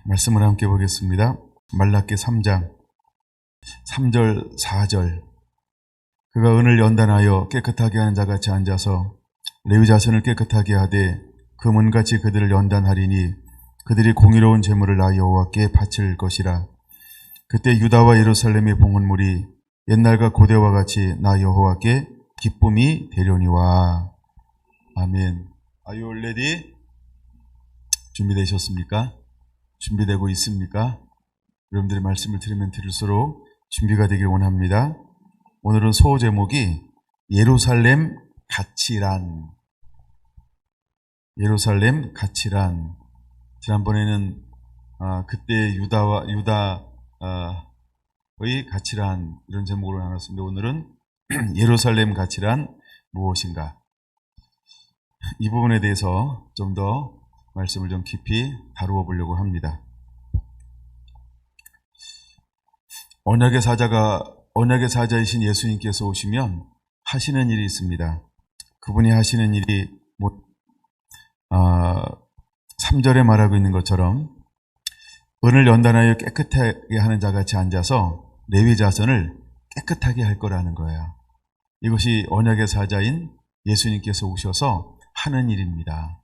말씀을 함께 보겠습니다. 말라기 3장 3절 4절. 그가 은을 연단하여 깨끗하게 하는 자같이 앉아서 레위 자손을 깨끗하게 하되 그 문같이 그들을 연단하리니 그들이 공의로운 제물을 나 여호와께 바칠 것이라. 그때 유다와 예루살렘의 봉헌물이 옛날과 고대와 같이 나 여호와께 기쁨이 되려니와. 아멘. Are you ready? 준비되셨습니까? 준비되고 있습니까? 여러분들의 말씀을 들으면 들을수록 준비가 되길 원합니다. 오늘은 소호 제목이 예루살렘 가치란. 예루살렘 가치란. 지난번에는 그때 유다의 가치란 이런 제목으로 나눴습니다. 오늘은 예루살렘 가치란 무엇인가? 이 부분에 대해서 좀 더 말씀을 좀 깊이 다루어 보려고 합니다. 언약의 사자이신 예수님께서 오시면 하시는 일이 있습니다. 그분이 하시는 일이 3절에 말하고 있는 것처럼 은을 연단하여 깨끗하게 하는 자같이 앉아서 레위 자손을 깨끗하게 할 거라는 거예요. 이것이 언약의 사자인 예수님께서 오셔서 하는 일입니다.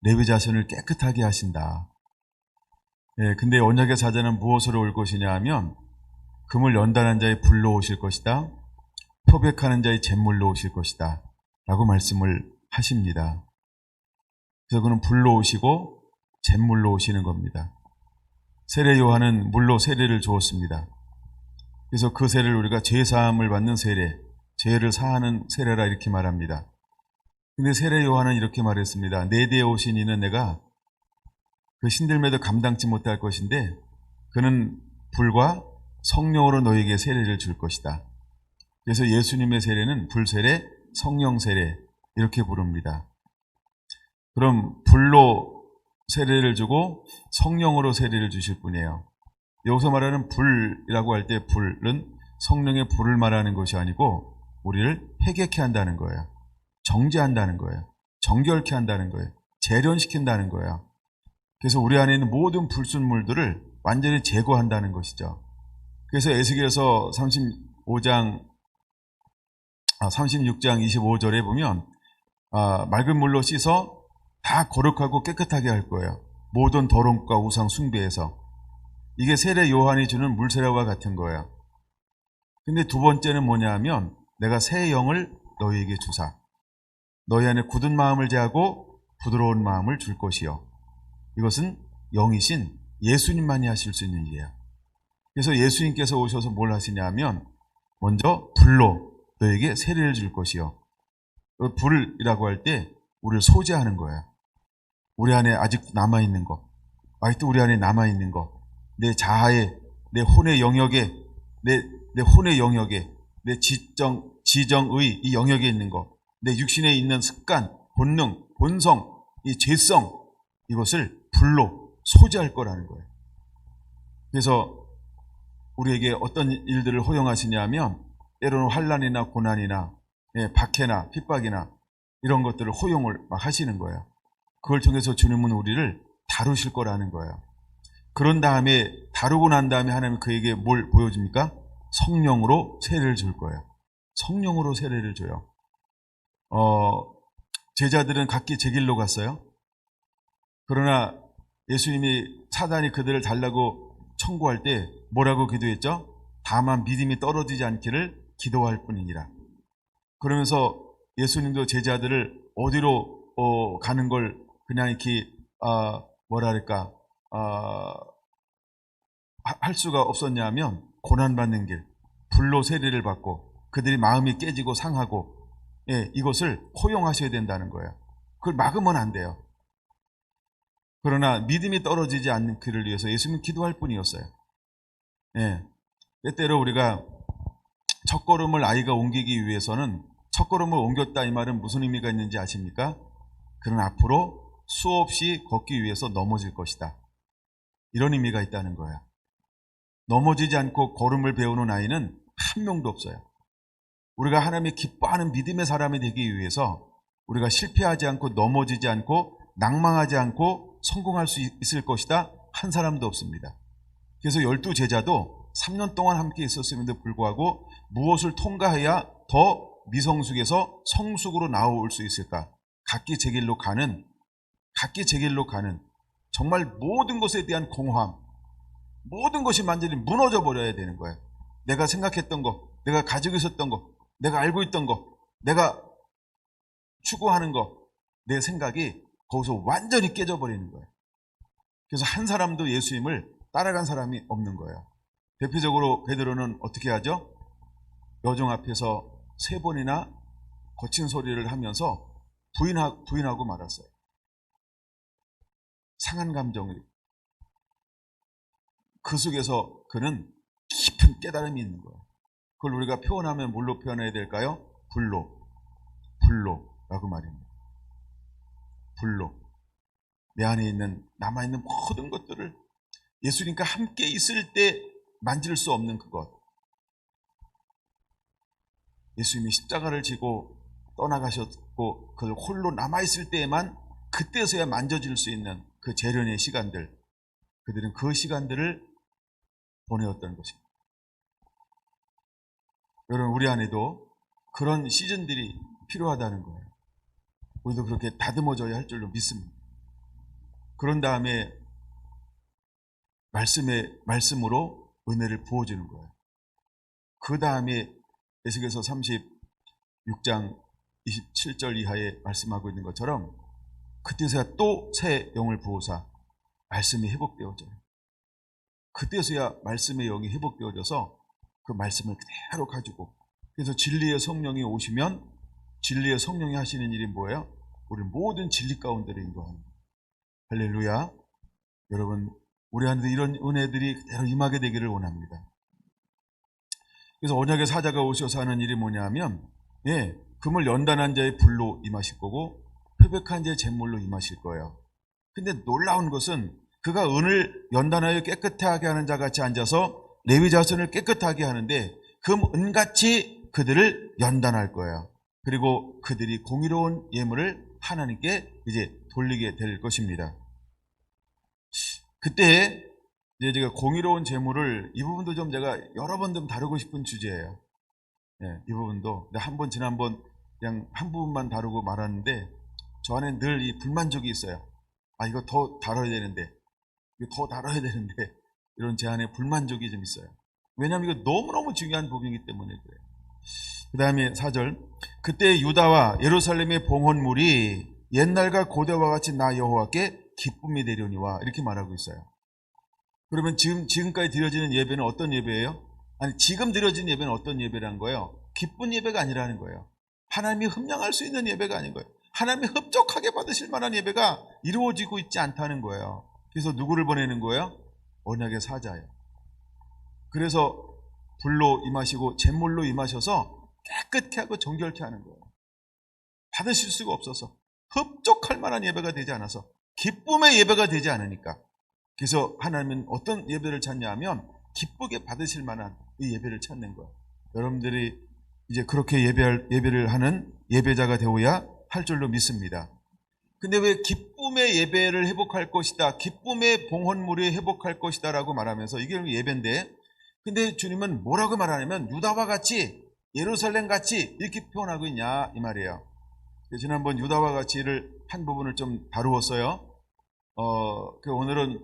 레위 자손을 깨끗하게 하신다. 근데 언약의 사자는 무엇으로 올 것이냐 하면 금을 연단한 자의 불로 오실 것이다. 표백하는 자의 잿물로 오실 것이다. 라고 말씀을 하십니다. 그래서 그는 불로 오시고 잿물로 오시는 겁니다. 세례 요한은 물로 세례를 주었습니다. 그래서 그 세례를 우리가 죄사함을 받는 세례, 죄를 사하는 세례라 이렇게 말합니다. 근데 세례 요한은 이렇게 말했습니다. 내 뒤에 오신 이는 내가 그 신들매도 감당치 못할 것인데 그는 불과 성령으로 너에게 세례를 줄 것이다. 그래서 예수님의 세례는 불세례, 성령 세례 이렇게 부릅니다. 그럼 불로 세례를 주고 성령으로 세례를 주실 분이에요. 여기서 말하는 불이라고 할 때 불은 성령의 불을 말하는 것이 아니고 우리를 회개케 한다는 거예요. 정죄한다는 거예요. 정결케 한다는 거예요. 재련시킨다는 거예요. 그래서 우리 안에 있는 모든 불순물들을 완전히 제거한다는 것이죠. 그래서 에스겔서 36장 25절에 보면 맑은 물로 씻어 다 거룩하고 깨끗하게 할 거예요. 모든 더러움과 우상 숭배에서. 이게 세례 요한이 주는 물세례와 같은 거예요. 근데 두 번째는 뭐냐 하면 내가 새 영을 너희에게 주사 너희 안에 굳은 마음을 제하고 부드러운 마음을 줄 것이요. 이것은 영이신 예수님만이 하실 수 있는 일이에요. 그래서 예수님께서 오셔서 뭘 하시냐 하면 먼저 불로 너에게 세례를 줄 것이요. 불이라고 할 때 우리를 소재하는 거예요. 우리 안에 아직 남아있는 거, 아직도 우리 안에 남아있는 거, 내 자아에, 내 혼의 영역에, 내 혼의 영역에, 내 지정의 이 영역에 있는 거, 내 육신에 있는 습관, 본능, 본성, 이 죄성, 이것을 불로 소재할 거라는 거예요. 그래서 우리에게 어떤 일들을 허용하시냐 하면 때로는 환난이나 고난이나 박해나 핍박이나 이런 것들을 허용을 막 하시는 거예요. 그걸 통해서 주님은 우리를 다루실 거라는 거예요. 그런 다음에 다루고 난 다음에 하나님은 그에게 뭘 보여줍니까? 성령으로 세례를 줄 거예요. 성령으로 세례를 줘요. 제자들은 각기 제 길로 갔어요. 그러나 예수님이 사단이 그들을 달라고 청구할 때 뭐라고 기도했죠? 다만 믿음이 떨어지지 않기를 기도할 뿐이니라. 그러면서 예수님도 제자들을 어디로 가는 걸 그냥 이렇게 할 수가 없었냐면 고난받는 길, 불로 세례를 받고 그들이 마음이 깨지고 상하고 이것을 허용하셔야 된다는 거예요. 그걸 막으면 안 돼요. 그러나 믿음이 떨어지지 않는 그를 위해서 예수님은 기도할 뿐이었어요. 때때로 우리가 첫걸음을 아이가 옮기기 위해서는 첫걸음을 옮겼다 이 말은 무슨 의미가 있는지 아십니까? 그는 앞으로 수없이 걷기 위해서 넘어질 것이다. 이런 의미가 있다는 거예요. 넘어지지 않고 걸음을 배우는 아이는 한 명도 없어요. 우리가 하나님이 기뻐하는 믿음의 사람이 되기 위해서 우리가 실패하지 않고 넘어지지 않고 낭망하지 않고 성공할 수 있을 것이다. 한 사람도 없습니다. 그래서 12 제자도 3년 동안 함께 있었음에도 불구하고 무엇을 통과해야 더 미성숙에서 성숙으로 나올 수 있을까? 각기 제 길로 가는 정말 모든 것에 대한 공허함, 모든 것이 완전히 무너져 버려야 되는 거예요. 내가 생각했던 거, 내가 가지고 있었던 거, 내가 알고 있던 거, 내가 추구하는 거, 내 생각이 거기서 완전히 깨져버리는 거예요. 그래서 한 사람도 예수님을 따라간 사람이 없는 거예요. 대표적으로 베드로는 어떻게 하죠? 여종 앞에서 3번이나 거친 소리를 하면서 부인하고 말았어요. 상한 감정을. 그 속에서 그는 깊은 깨달음이 있는 거예요. 그걸 우리가 표현하면 뭘로 표현해야 될까요? 불로라고 말입니다. 불로. 내 안에 있는, 남아있는 모든 것들을 예수님과 함께 있을 때 만질 수 없는 그것. 예수님이 십자가를 지고 떠나가셨고 그걸 홀로 남아있을 때에만 그때서야 만져질 수 있는 그 재련의 시간들, 그들은 그 시간들을 보내었던 것입니다. 여러분, 우리 안에도 그런 시즌들이 필요하다는 거예요. 우리도 그렇게 다듬어져야 할 줄로 믿습니다. 그런 다음에 말씀으로 은혜를 부어주는 거예요. 그 다음에 에스겔서 36장 27절 이하에 말씀하고 있는 것처럼 그때서야 또 새 영을 부어사 말씀이 회복되어져요. 그때서야 말씀의 영이 회복되어져서 그 말씀을 그대로 가지고, 그래서 진리의 성령이 오시면 진리의 성령이 하시는 일이 뭐예요? 우리 모든 진리 가운데로 인도하는 거예요. 할렐루야. 여러분, 우리 안에도 이런 은혜들이 그대로 임하게 되기를 원합니다. 그래서 언약의 사자가 오셔서 하는 일이 뭐냐면, 금을 연단한 자의 불로 임하실 거고 표백한 자의 잿물로 임하실 거예요. 근데 놀라운 것은 그가 은을 연단하여 깨끗하게 하는 자 같이 앉아서 레위 자손을 깨끗하게 하는데 은같이 그들을 연단할 거예요. 그리고 그들이 공의로운 예물을 하나님께 이제 돌리게 될 것입니다. 그때 이제 제가 공의로운 재물을, 이 부분도 좀 제가 여러 번 좀 다루고 싶은 주제예요. 이 부분도 지난번 그냥 한 부분만 다루고 말았는데 저 안에 늘 이 불만족이 있어요. 이거 더 다뤄야 되는데, 이런 제 안에 불만족이 좀 있어요. 왜냐하면 이거 너무너무 중요한 부분이기 때문에 그래요. 그 다음에 4절, 그때 유다와 예루살렘의 봉헌물이 옛날과 고대와 같이 나 여호와께 기쁨이 되려니와, 이렇게 말하고 있어요. 그러면 지금까지 드려지는 예배는 어떤 예배예요? 지금 드려지는 예배는 어떤 예배라는 거예요? 기쁜 예배가 아니라는 거예요. 하나님이 흠양할 수 있는 예배가 아닌 거예요. 하나님이 흡족하게 받으실 만한 예배가 이루어지고 있지 않다는 거예요. 그래서 누구를 보내는 거예요? 언약의 사자예요. 그래서 불로 임하시고 잿물로 임하셔서 깨끗게 하고 정결케 하는 거예요. 받으실 수가 없어서, 흡족할 만한 예배가 되지 않아서, 기쁨의 예배가 되지 않으니까. 그래서 하나님은 어떤 예배를 찾냐 하면 기쁘게 받으실 만한 이 예배를 찾는 거예요. 여러분들이 이제 그렇게 예배를 하는 예배자가 되어야 할 줄로 믿습니다. 근데 왜 기쁨의 예배를 회복할 것이다, 기쁨의 봉헌물이 회복할 것이다 라고 말하면서, 이게 예배인데, 근데 주님은 뭐라고 말하냐면 유다와 같이, 예루살렘 같이 이렇게 표현하고 있냐 이 말이에요. 지난번 유다와 같이를 한 부분을 좀 다루었어요. 오늘은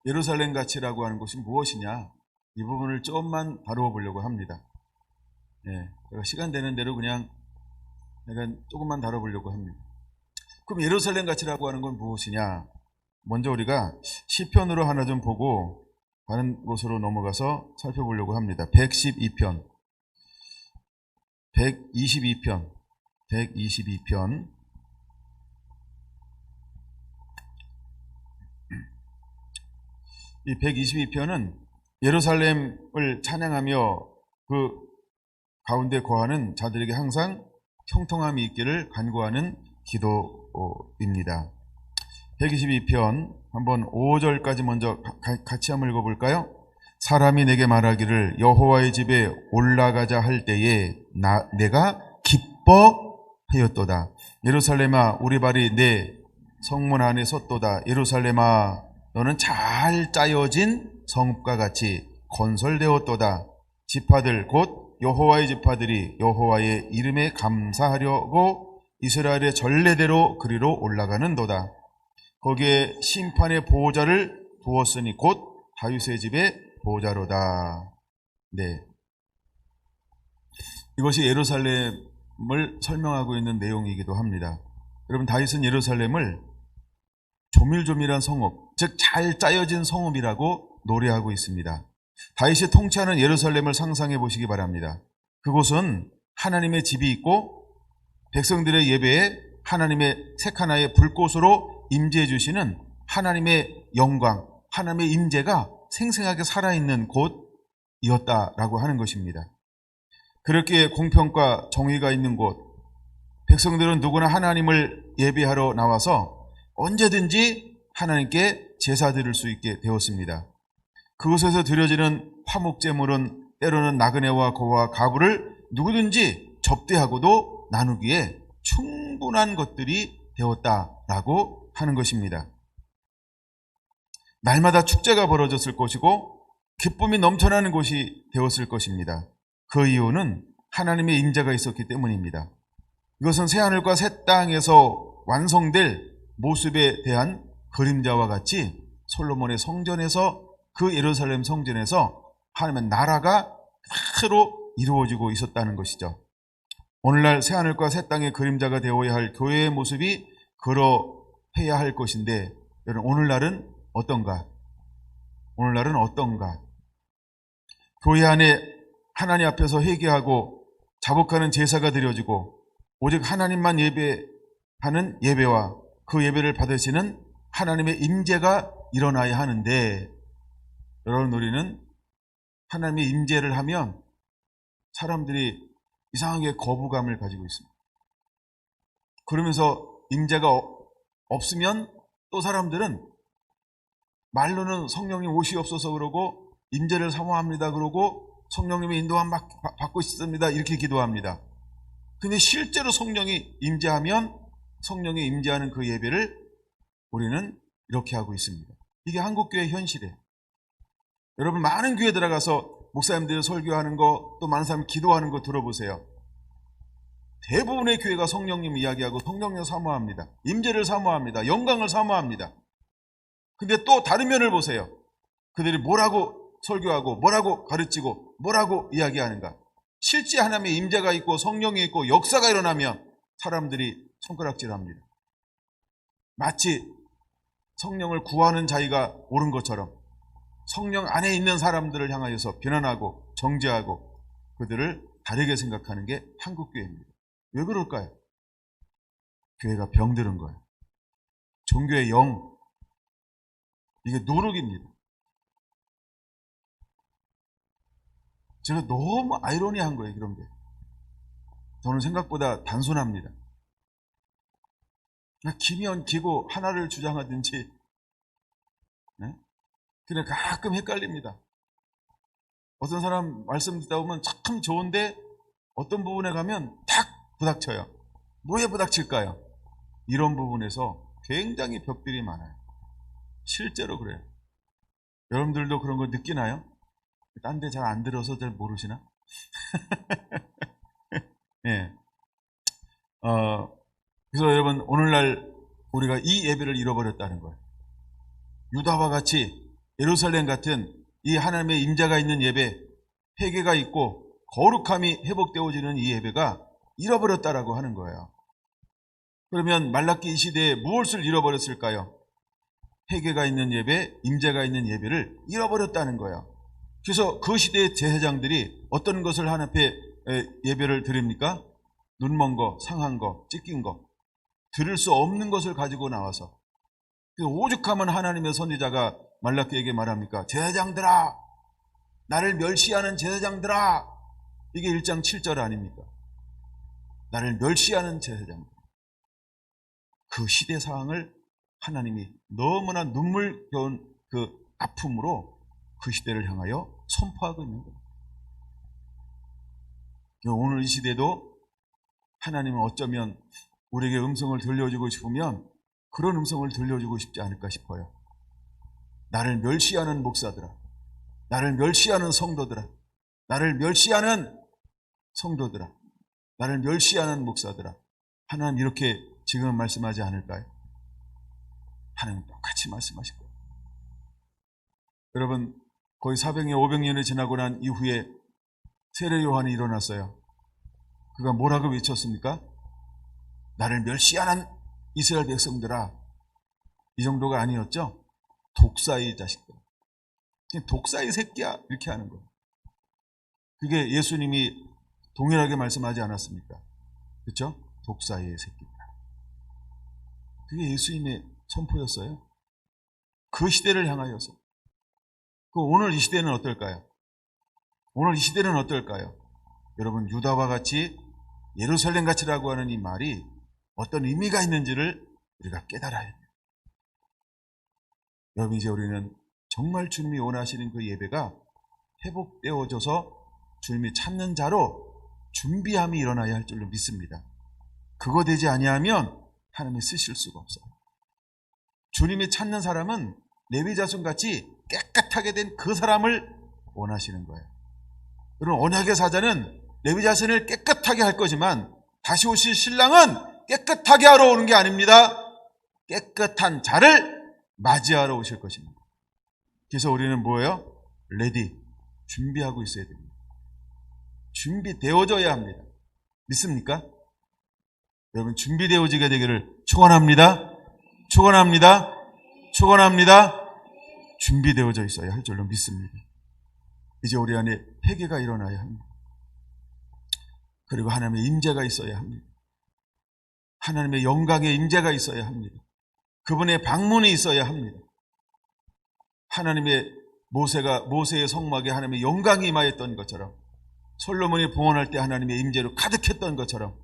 예루살렘 같이라고 하는 것이 무엇이냐, 이 부분을 조금만 다루어 보려고 합니다. 제가 시간 되는 대로 그냥 조금만 다뤄보려고 합니다. 그럼 예루살렘 같이라고 하는 건 무엇이냐? 먼저 우리가 시편으로 하나 좀 보고 다른 곳으로 넘어가서 살펴보려고 합니다. 112편. 이 122편은 예루살렘을 찬양하며 그 가운데 거하는 자들에게 항상 형통함이 있기를 간구하는 기도입니다. 122편 한번 5절까지 먼저 같이 한번 읽어볼까요? 사람이 내게 말하기를 여호와의 집에 올라가자 할 때에 내가 기뻐하였도다. 예루살렘아, 우리 발이 내 성문 안에 섰도다. 예루살렘아, 너는 잘 짜여진 성읍과 같이 건설되었도다. 지파들 곧 여호와의 지파들이 여호와의 이름에 감사하려고 이스라엘의 전례대로 그리로 올라가는도다. 거기에 심판의 보호자를 두었으니 곧 다윗의 집의 보호자로다. 네, 이것이 예루살렘을 설명하고 있는 내용이기도 합니다. 여러분, 다윗은 예루살렘을 조밀조밀한 성읍, 즉 잘 짜여진 성읍이라고 노래하고 있습니다. 다윗이 통치하는 예루살렘을 상상해 보시기 바랍니다. 그곳은 하나님의 집이 있고 백성들의 예배에 하나님의 색하나의 불꽃으로 임재해 주시는 하나님의 영광, 하나님의 임재가 생생하게 살아있는 곳이었다라고 하는 것입니다. 그렇게 공평과 정의가 있는 곳, 백성들은 누구나 하나님을 예배하러 나와서 언제든지 하나님께 제사 드릴 수 있게 되었습니다. 그곳에서 드려지는 화목제물은 때로는 나그네와 고와 가부를 누구든지 접대하고도 나누기에 충분한 것들이 되었다라고 하는 것입니다. 날마다 축제가 벌어졌을 것이고 기쁨이 넘쳐나는 곳이 되었을 것입니다. 그 이유는 하나님의 임재가 있었기 때문입니다. 이것은 새하늘과 새 땅에서 완성될 모습에 대한 그림자와 같이 솔로몬의 성전에서, 그 예루살렘 성전에서 하나님의 나라가 그대로 이루어지고 있었다는 것이죠. 오늘날 새하늘과 새 땅의 그림자가 되어야 할 교회의 모습이 그러해야 할 것인데, 여러분, 오늘날은 어떤가? 오늘날은 어떤가? 교회 안에 하나님 앞에서 회개하고 자복하는 제사가 드려지고 오직 하나님만 예배하는 예배와 그 예배를 받으시는 하나님의 임재가 일어나야 하는데, 여러분, 우리는 하나님의 임재를 하면 사람들이 이상하게 거부감을 가지고 있습니다. 그러면서 임재가 없으면 또 사람들은 말로는 성령님 오시옵소서 그러고 임재를 사모합니다 그러고 성령님의 인도함 받고 있습니다 이렇게 기도합니다. 근데 실제로 성령이 임재하면 성령이 임재하는 그 예배를 우리는 이렇게 하고 있습니다. 이게 한국교회 현실이에요. 여러분, 많은 교회 들어가서 목사님들이 설교하는 거, 또 많은 사람이 기도하는 거 들어보세요. 대부분의 교회가 성령님 이야기하고 성령님 사모합니다. 임재를 사모합니다. 영광을 사모합니다. 근데 또 다른 면을 보세요. 그들이 뭐라고 설교하고 뭐라고 가르치고 뭐라고 이야기하는가. 실제 하나님의 임재가 있고 성령이 있고 역사가 일어나면 사람들이 손가락질합니다. 마치 성령을 구하는 자기가 옳은 것처럼 성령 안에 있는 사람들을 향하여서 비난하고 정죄하고 그들을 다르게 생각하는 게 한국교회입니다. 왜 그럴까요? 교회가 병들은 거예요. 종교의 영, 이게 노력입니다. 제가 너무 아이러니한 거예요, 이런 게. 저는 생각보다 단순합니다. 기면 기고 하나를 주장하든지, 네? 그냥 가끔 헷갈립니다. 어떤 사람 말씀 듣다 보면 참 좋은데 어떤 부분에 가면 탁 부닥쳐요. 뭐에 부닥칠까요? 이런 부분에서 굉장히 벽들이 많아요. 실제로 그래요. 여러분들도 그런 거 느끼나요? 딴 데 잘 안 들어서 잘 모르시나? 예. 그래서 여러분, 오늘날 우리가 이 예배를 잃어버렸다는 거예요. 유다와 같이 예루살렘 같은 이 하나님의 임재가 있는 예배, 회개가 있고 거룩함이 회복되어지는 이 예배가 잃어버렸다라고 하는 거예요. 그러면 말라기 이 시대에 무엇을 잃어버렸을까요? 회개가 있는 예배, 임재가 있는 예배를 잃어버렸다는 거예요. 그래서 그 시대의 제사장들이 어떤 것을 하나님 앞에 예배를 드립니까? 눈먼 거, 상한 거, 찢긴 거, 들을 수 없는 것을 가지고 나와서, 오죽하면 하나님의 선지자가 말라기에게 말합니까? 제사장들아, 나를 멸시하는 제사장들아. 이게 1장 7절 아닙니까? 나를 멸시하는 제사장들. 그 시대 상황을 하나님이 너무나 눈물겨운 그 아픔으로 그 시대를 향하여 선포하고 있는 겁니다. 오늘 이 시대도 하나님은 어쩌면 우리에게 음성을 들려주고 싶으면 그런 음성을 들려주고 싶지 않을까 싶어요. 나를 멸시하는 목사들아, 나를 멸시하는 성도들아, 나를 멸시하는 성도들아, 나를 멸시하는 목사들아, 하나님 이렇게 지금 말씀하지 않을까요? 하나님 똑같이 말씀하실 거예요. 여러분, 거의 400년, 500년이 지나고 난 이후에 세례 요한이 일어났어요. 그가 뭐라고 외쳤습니까? 나를 멸시하는 이스라엘 백성들아. 이 정도가 아니었죠? 독사의 자식들. 독사의 새끼야. 이렇게 하는 거예요. 그게 예수님이 동일하게 말씀하지 않았습니까? 그렇죠? 독사의 새끼들. 그게 예수님의 선포였어요. 그 시대를 향하여서. 오늘 이 시대는 어떨까요? 오늘 이 시대는 어떨까요? 여러분, 유다와 같이 예루살렘 같이라고 하는 이 말이 어떤 의미가 있는지를 우리가 깨달아야 돼요. 여러분, 이제 우리는 정말 주님이 원하시는 그 예배가 회복되어져서 주님이 찾는 자로 준비함이 일어나야 할 줄로 믿습니다. 그거 되지 아니하면 하나님이 쓰실 수가 없어요. 주님이 찾는 사람은 레위 자손같이 깨끗하게 된 그 사람을 원하시는 거예요. 여러분, 언약의 사자는 레위 자손을 깨끗하게 할 거지만 다시 오실 신랑은 깨끗하게 하러 오는 게 아닙니다. 깨끗한 자를 맞이하러 오실 것입니다. 그래서 우리는 뭐예요? 레디, 준비하고 있어야 됩니다. 준비되어져야 합니다. 믿습니까? 여러분, 준비되어지게 되기를 축원합니다. 축원합니다. 축원합니다. 준비되어져 있어야 할 줄로 믿습니다. 이제 우리 안에 회개가 일어나야 합니다. 그리고 하나님의 임재가 있어야 합니다. 하나님의 영광의 임재가 있어야 합니다. 그분의 방문이 있어야 합니다. 하나님의 모세의 성막에 하나님의 영광이 임하였던 것처럼, 솔로몬이 봉헌할 때 하나님의 임재로 가득했던 것처럼,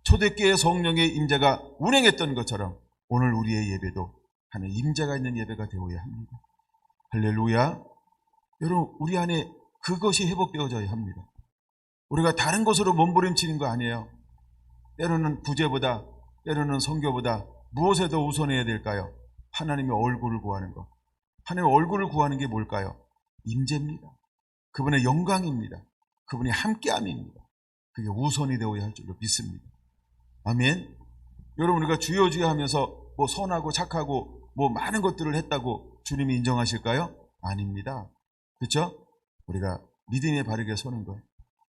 초대교회 성령의 임재가 운행했던 것처럼 오늘 우리의 예배도 하나님의 임재가 있는 예배가 되어야 합니다. 할렐루야. 여러분, 우리 안에 그것이 회복되어져야 합니다. 우리가 다른 곳으로 몸부림치는 거 아니에요. 때로는 구제보다, 때로는 선교보다 무엇에 더 우선해야 될까요? 하나님의 얼굴을 구하는 것. 하나님의 얼굴을 구하는 게 뭘까요? 임재입니다. 그분의 영광입니다. 그분의 함께함입니다. 그게 우선이 되어야 할 줄로 믿습니다. 아멘. 여러분, 우리가 주여 주여 하면서 뭐 선하고 착하고 뭐 많은 것들을 했다고 주님이 인정하실까요? 아닙니다. 그렇죠? 우리가 믿음에 바르게 서는 것,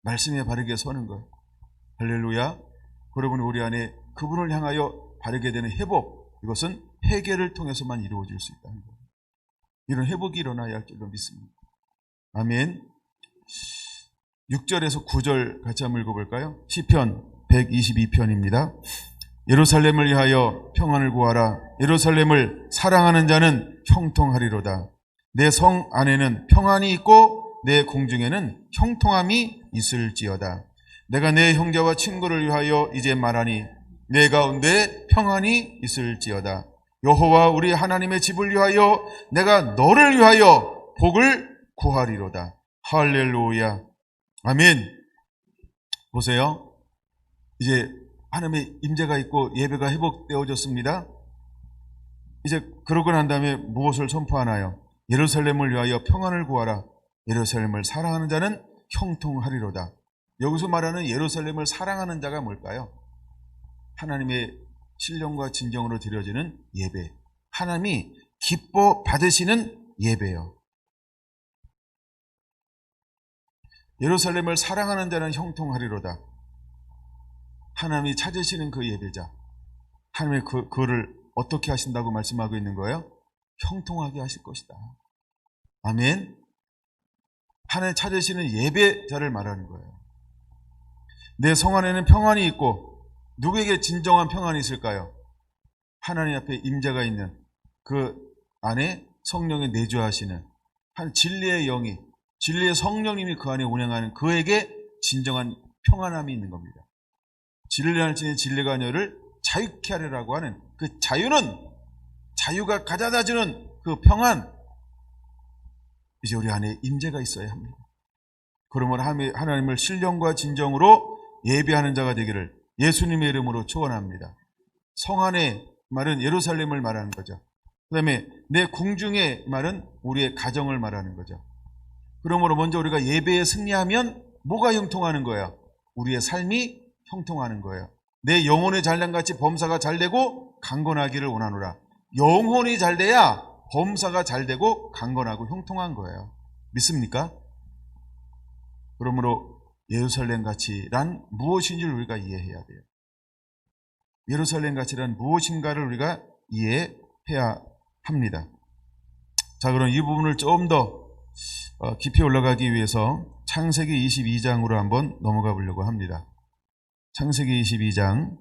말씀에 바르게 서는 것. 할렐루야. 여러분, 우리 안에 그분을 향하여 바르게 되는 회복, 이것은 회개를 통해서만 이루어질 수 있다는 거예요. 이런 회복이 일어나야 할 줄로 믿습니다. 아멘. 6절에서 9절 같이 한번 읽어볼까요? 시편 122편입니다. 예루살렘을 위하여 평안을 구하라. 예루살렘을 사랑하는 자는 형통하리로다. 내 성 안에는 평안이 있고 내 공중에는 형통함이 있을지어다. 내가 내 형제와 친구를 위하여 이제 말하니 내 가운데 평안이 있을지어다. 여호와 우리 하나님의 집을 위하여 내가 너를 위하여 복을 구하리로다. 할렐루야. 아멘. 보세요. 이제 하나님의 임재가 있고 예배가 회복되어졌습니다. 이제 그러고 난 다음에 무엇을 선포하나요? 예루살렘을 위하여 평안을 구하라. 예루살렘을 사랑하는 자는 형통하리로다. 여기서 말하는 예루살렘을 사랑하는 자가 뭘까요? 하나님의 신령과 진정으로 드려지는 예배, 하나님이 기뻐 받으시는 예배요. 예루살렘을 사랑하는 자는 형통하리로다. 하나님이 찾으시는 그 예배자, 하나님의 그를 어떻게 하신다고 말씀하고 있는 거예요? 형통하게 하실 것이다. 아멘. 하나님 찾으시는 예배자를 말하는 거예요. 내 성 안에는 평안이 있고, 누구에게 진정한 평안이 있을까요? 하나님 앞에 임재가 있는 그 안에 성령이 내주하시는 한 진리의 영이, 진리의 성령님이 그 안에 운행하는 그에게 진정한 평안함이 있는 겁니다. 진리를 지닌 진리가 너를 자유케 하리라고 하는 그 자유는, 자유가 가져다주는 그 평안, 이제 우리 안에 임재가 있어야 합니다. 그러므로 하나님을 신령과 진정으로 예배하는 자가 되기를 예수님의 이름으로 축원합니다. 성 안에 말은 예루살렘을 말하는 거죠. 그 다음에 내 궁중의 말은 우리의 가정을 말하는 거죠. 그러므로 먼저 우리가 예배에 승리하면 뭐가 형통하는 거예요? 우리의 삶이 형통하는 거예요. 내 영혼의 잘됨같이 범사가 잘되고 강건하기를 원하노라. 영혼이 잘돼야 범사가 잘되고 강건하고 형통한 거예요. 믿습니까? 그러므로 예루살렘 가치란 무엇인지를 우리가 이해해야 돼요. 예루살렘 가치란 무엇인가를 우리가 이해해야 합니다. 자, 그럼 이 부분을 좀 더 깊이 올라가기 위해서 창세기 22장으로 한번 넘어가 보려고 합니다. 창세기 22장,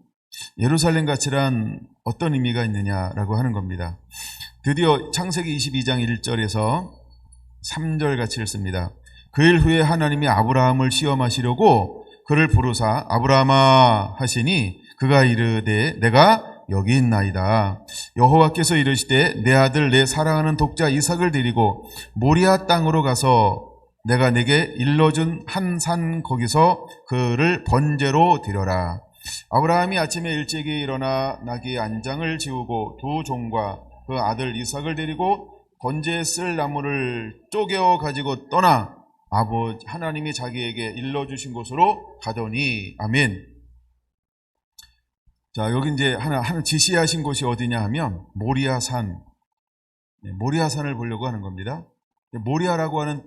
예루살렘 가치란 어떤 의미가 있느냐라고 하는 겁니다. 드디어 창세기 22장 1절에서 3절 가치를 씁니다. 그 일 후에 하나님이 아브라함을 시험하시려고 그를 부르사 아브라함아 하시니 그가 이르되 내가 여기 있나이다. 여호와께서 이르시되 내 아들 내 사랑하는 독자 이삭을 데리고 모리아 땅으로 가서 내가 내게 일러준 한 산 거기서 그를 번제로 드려라. 아브라함이 아침에 일찍이 일어나 나귀의 안장을 지우고 두 종과 그 아들 이삭을 데리고 번제에 쓸 나무를 쪼개어 가지고 떠나 아버지 하나님이 자기에게 일러주신 곳으로 가더니. 아멘. 자, 여기 이제 하나 지시하신 곳이 어디냐 하면 모리아산, 모리아산을 보려고 하는 겁니다. 모리아라고 하는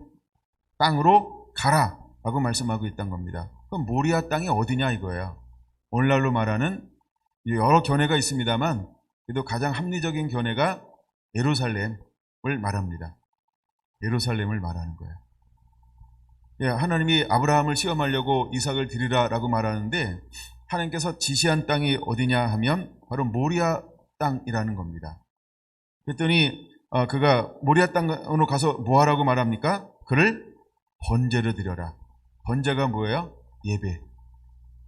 땅으로 가라라고 말씀하고 있다는 겁니다. 그럼 모리아 땅이 어디냐 이거예요. 오늘날로 말하는 여러 견해가 있습니다만 그래도 가장 합리적인 견해가 예루살렘을 말합니다. 예루살렘을 말하는 거예요. 예, 하나님이 아브라함을 시험하려고 이삭을 드리라라고 말하는데 하나님께서 지시한 땅이 어디냐 하면 바로 모리아 땅이라는 겁니다. 그랬더니 그가 모리아 땅으로 가서 뭐 하라고 말합니까? 그를 번제를 드려라. 번제가 뭐예요? 예배.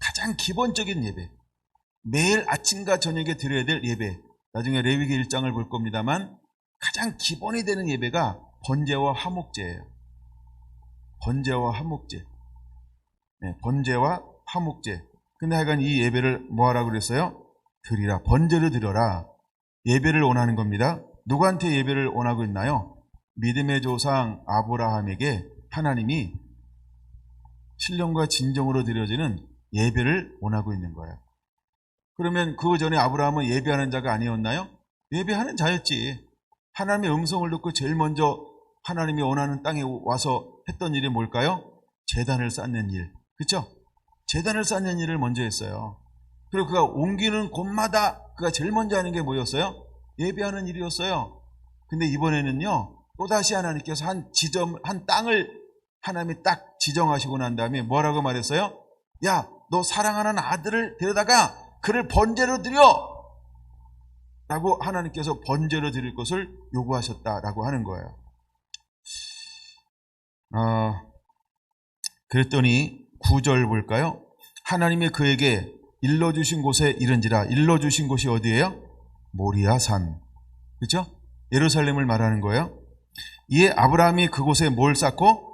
가장 기본적인 예배. 매일 아침과 저녁에 드려야 될 예배. 나중에 레위기 1장을 볼 겁니다만 가장 기본이 되는 예배가 번제와 화목제예요. 번제와 화목제. 네, 번제와 화목제. 근데 하여간 이 예배를 뭐 하라고 그랬어요? 드리라. 번제를 드려라. 예배를 원하는 겁니다. 누구한테 예배를 원하고 있나요? 믿음의 조상 아브라함에게 하나님이 신령과 진정으로 드려지는 예배를 원하고 있는 거예요. 그러면 그 전에 아브라함은 예배하는 자가 아니었나요? 예배하는 자였지. 하나님의 음성을 듣고 제일 먼저 하나님이 원하는 땅에 와서 했던 일이 뭘까요? 제단을 쌓는 일. 그렇죠? 제단을 쌓는 일을 먼저 했어요. 그리고 그가 옮기는 곳마다 그가 제일 먼저 하는 게 뭐였어요? 예배하는 일이었어요. 근데 이번에는요, 또다시 하나님께서 한 땅을 하나님이 딱 지정하시고 난 다음에 뭐라고 말했어요? 야, 너 사랑하는 아들을 데려다가 그를 번제로 드려! 라고 하나님께서 번제로 드릴 것을 요구하셨다라고 하는 거예요. 그랬더니 9절 볼까요? 하나님이 그에게 일러주신 곳에 이른지라. 일러주신 곳이 어디예요? 모리아산. 그렇죠? 예루살렘을 말하는 거예요. 이에 아브라함이 그곳에 뭘 쌓고?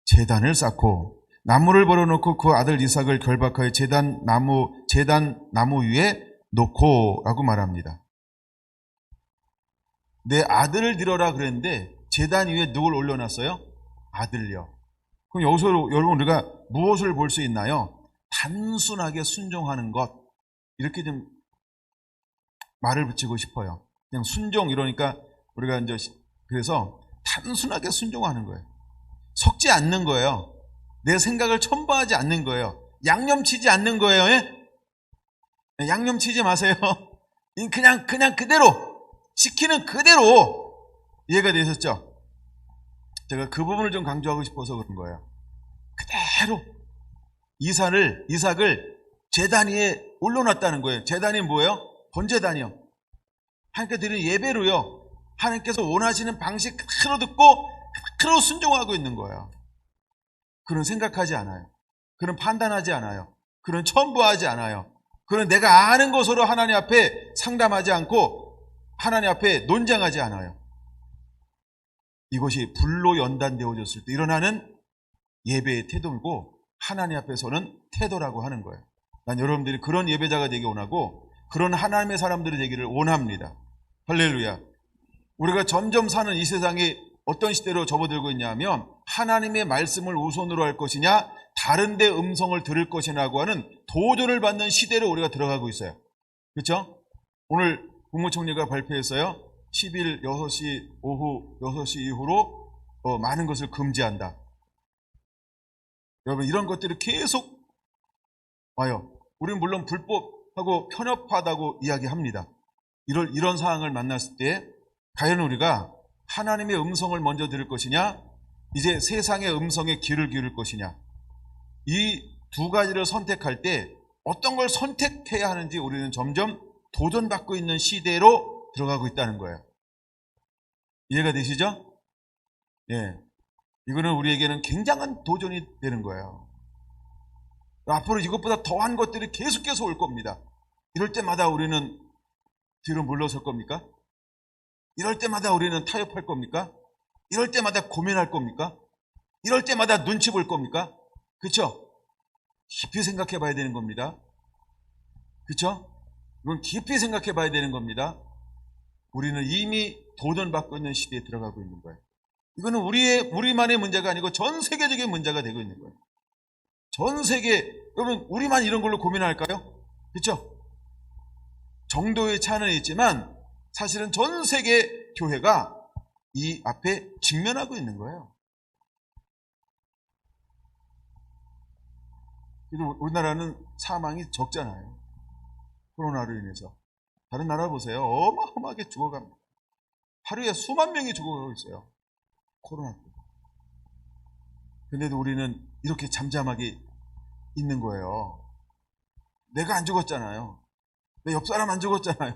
제단을 쌓고 나무를 벌어놓고 그 아들 이삭을 결박하여 제단 나무 위에 놓고 라고 말합니다. 내 아들을 드려라 그랬는데 제단 위에 누굴 올려놨어요? 아들요. 그럼 여기서 여러분 우리가 무엇을 볼 수 있나요? 단순하게 순종하는 것. 이렇게 좀 말을 붙이고 싶어요. 그냥 순종 이러니까 우리가 이제 그래서 단순하게 순종하는 거예요. 섞지 않는 거예요. 내 생각을 첨부하지 않는 거예요. 양념치지 않는 거예요. 예? 양념치지 마세요. 그냥 그대로 시키는 그대로. 이해가 되셨죠? 제가 그 부분을 좀 강조하고 싶어서 그런 거예요. 그대로 이삭을 제단 위에 올려놨다는 거예요. 제단이 뭐예요? 번제단이요. 하나님께 드리는 예배로요. 하나님께서 원하시는 방식 그대로 듣고 그대로 순종하고 있는 거예요. 그런 생각하지 않아요. 그런 판단하지 않아요. 그런 첨부하지 않아요. 그런 내가 아는 것으로 하나님 앞에 상담하지 않고 하나님 앞에 논쟁하지 않아요. 이것이 불로 연단되어졌을 때 일어나는 예배의 태도이고 하나님 앞에서는 태도라고 하는 거예요. 난 여러분들이 그런 예배자가 되기 원하고 그런 하나님의 사람들이 되기를 원합니다. 할렐루야. 우리가 점점 사는 이 세상이 어떤 시대로 접어들고 있냐면 하나님의 말씀을 우선으로 할 것이냐 다른 데 음성을 들을 것이냐고 하는 도전을 받는 시대로 우리가 들어가고 있어요. 그렇죠? 오늘 국무총리가 발표했어요. 10일 6시 오후 6시 이후로 많은 것을 금지한다. 여러분 이런 것들이 계속 와요. 우리는 물론 불법하고 편협하다고 이야기합니다. 이런 상황을 만났을 때 과연 우리가 하나님의 음성을 먼저 들을 것이냐 이제 세상의 음성에 귀를 기울일 것이냐 이 두 가지를 선택할 때 어떤 걸 선택해야 하는지 우리는 점점 도전받고 있는 시대로 들어가고 있다는 거예요. 이해가 되시죠? 예. 이거는 우리에게는 굉장한 도전이 되는 거예요. 앞으로 이것보다 더한 것들이 계속해서 올 겁니다. 이럴 때마다 우리는 뒤로 물러설 겁니까? 이럴 때마다 우리는 타협할 겁니까? 이럴 때마다 고민할 겁니까? 이럴 때마다 눈치 볼 겁니까? 그렇죠? 깊이 생각해 봐야 되는 겁니다. 그렇죠? 이건 깊이 생각해 봐야 되는 겁니다. 우리는 이미 도전받고 있는 시대에 들어가고 있는 거예요. 이거는 우리만의 문제가 아니고 전 세계적인 문제가 되고 있는 거예요. 전 세계, 여러분, 우리만 이런 걸로 고민할까요? 그렇죠? 정도의 차이는 있지만 사실은 전 세계 교회가 이 앞에 직면하고 있는 거예요. 그래도 우리나라는 사망이 적잖아요. 코로나로 인해서. 다른 나라 보세요. 어마어마하게 죽어갑니다. 하루에 수만 명이 죽어가고 있어요. 코로나 때. 근데도 우리는 이렇게 잠잠하게 있는 거예요. 내가 안 죽었잖아요. 내 옆 사람 안 죽었잖아요.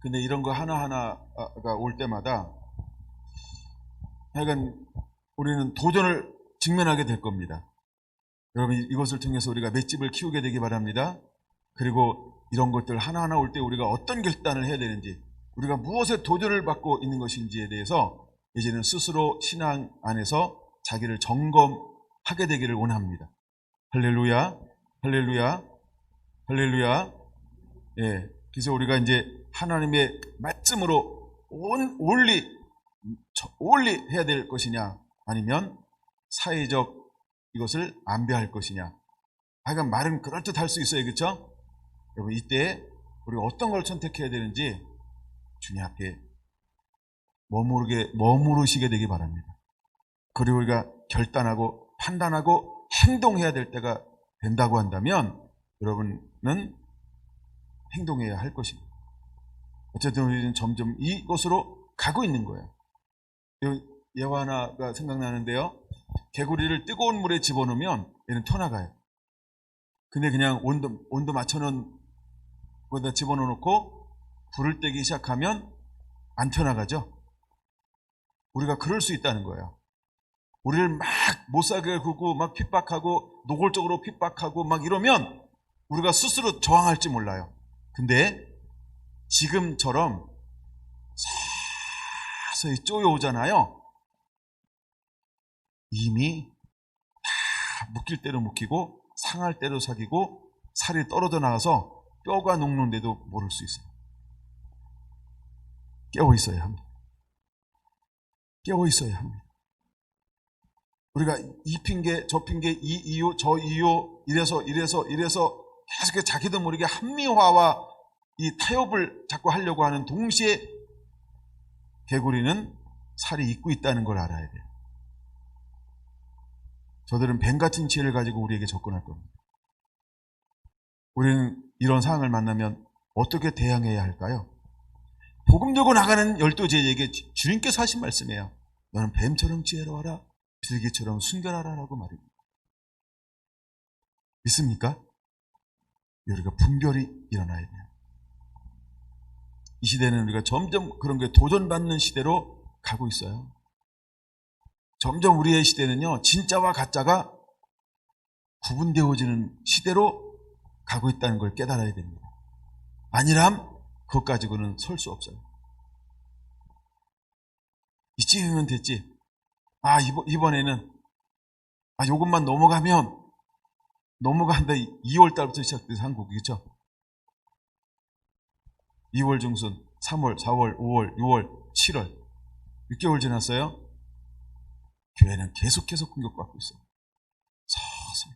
근데 이런 거 하나하나가 올 때마다 하여간 우리는 도전을 직면하게 될 겁니다. 여러분 이것을 통해서 우리가 맷집을 키우게 되기 바랍니다. 그리고 이런 것들 하나하나 올 때 우리가 어떤 결단을 해야 되는지 우리가 무엇에 도전을 받고 있는 것인지에 대해서 이제는 스스로 신앙 안에서 자기를 점검하게 되기를 원합니다. 할렐루야, 할렐루야, 할렐루야. 예, 그래서 우리가 이제 하나님의 말씀으로 올리 해야 될 것이냐 아니면 사회적 이것을 안배할 것이냐. 하여간 말은 그럴듯할 수 있어요. 그렇죠? 여러분 이때 우리가 어떤 걸 선택해야 되는지 주님 앞에 머무르시게 되기 바랍니다. 그리고 우리가 결단하고 판단하고 행동해야 될 때가 된다고 한다면 여러분은 행동해야 할 것입니다. 어쨌든 우리는 점점 이것으로 가고 있는 거예요. 예화 하나가 생각나는데요. 개구리를 뜨거운 물에 집어넣으면 얘는 튀어나가요. 근데 그냥 온도 맞춰놓은 거기다 집어넣고 불을 떼기 시작하면 안 튀어나가죠. 우리가 그럴 수 있다는 거예요. 우리를 막 못살게 굴고 막 핍박하고 노골적으로 핍박하고 막 이러면 우리가 스스로 저항할지 몰라요. 근데 지금처럼 서서히 쪼여오잖아요. 이미 다 묶일 대로 묶이고 상할 대로 사귀고 살이 떨어져 나가서 뼈가 녹는데도 모를 수 있어요. 깨어 있어야 합니다. 깨어 있어야 합니다. 우리가 이 핑계 저 핑계 이 이유 저 이유 이래서 계속 자기도 모르게 합리화와 이 타협을 자꾸 하려고 하는 동시에 개구리는 살이 잊고 있다는 걸 알아야 돼요. 저들은 뱀 같은 지혜를 가지고 우리에게 접근할 겁니다. 우리는 이런 상황을 만나면 어떻게 대항해야 할까요? 복음 들고 나가는 12제자에게 주님께서 하신 말씀이에요. 너는 뱀처럼 지혜로워라, 비둘기처럼 순결하라 라고 말입니다. 믿습니까? 우리가 분별이 일어나야 돼요. 이 시대는 우리가 점점 그런 게 도전받는 시대로 가고 있어요. 점점 우리의 시대는요, 진짜와 가짜가 구분되어지는 시대로 가고 있다는 걸 깨달아야 됩니다. 아니람 그것 가지고는 설 수 없어요. 이쯤이면 됐지. 이번에는 요것만 넘어간다. 2월 달부터 시작돼서 한국이죠. 2월 중순, 3월, 4월, 5월, 6월, 7월 6개월 지났어요. 교회는 계속해서 공격받고 있어요. 서서히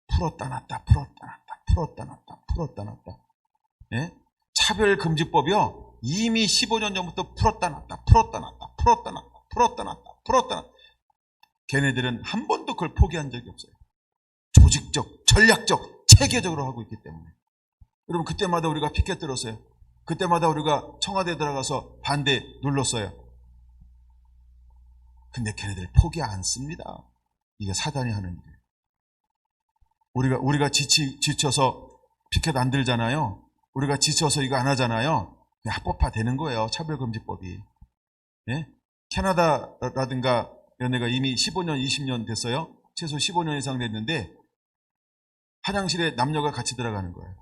풀었다 놨다 풀었다 놨다 풀었다 놨다 풀었다 놨다. 예? 차별금지법이요. 이미 15년 전부터 풀었다 놨다 풀었다 놨다 풀었다 놨다 풀었다 놨다 풀었다 놨다. 걔네들은 한 번도 그걸 포기한 적이 없어요. 조직적, 전략적, 체계적으로 하고 있기 때문에. 여러분, 그때마다 우리가 피켓 들었어요. 그때마다 우리가 청와대에 들어가서 반대 눌렀어요. 근데 걔네들 포기 안 씁니다. 이게 사단이 하는 일이에요. 우리가 지쳐서 피켓 안 들잖아요. 우리가 지쳐서 이거 안 하잖아요. 합법화 되는 거예요. 차별금지법이. 예? 캐나다라든가 이런 데가 이미 15년, 20년 됐어요. 최소 15년 이상 됐는데 화장실에 남녀가 같이 들어가는 거예요.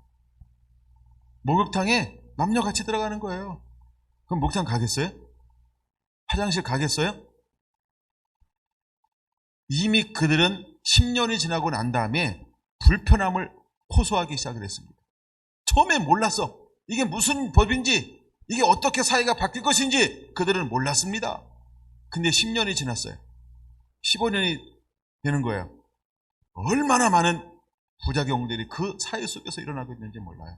목욕탕에 남녀 같이 들어가는 거예요. 그럼 목욕탕 가겠어요? 화장실 가겠어요? 이미 그들은 10년이 지나고 난 다음에 불편함을 호소하기 시작을 했습니다. 처음에 몰랐어. 이게 무슨 법인지, 이게 어떻게 사회가 바뀔 것인지 그들은 몰랐습니다. 근데 10년이 지났어요. 15년이 되는 거예요. 얼마나 많은 부작용들이 그 사회 속에서 일어나고 있는지 몰라요.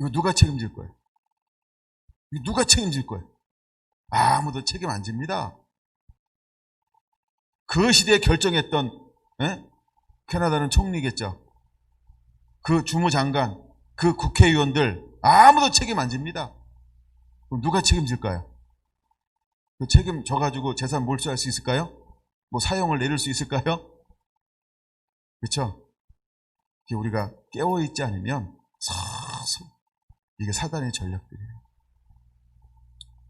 이거 누가 책임질 거예요? 이거 누가 책임질 거예요? 아무도 책임 안 집니다. 그 시대에 결정했던 캐나다는 총리겠죠. 그 주무장관, 그 국회의원들 아무도 책임 안 집니다. 그럼 누가 책임질까요? 그 책임 져가지고 재산 몰수할 수 있을까요? 뭐 사용을 내릴 수 있을까요? 그렇죠? 우리가 깨어있지 않으면 서서 이게 사단의 전략들이에요.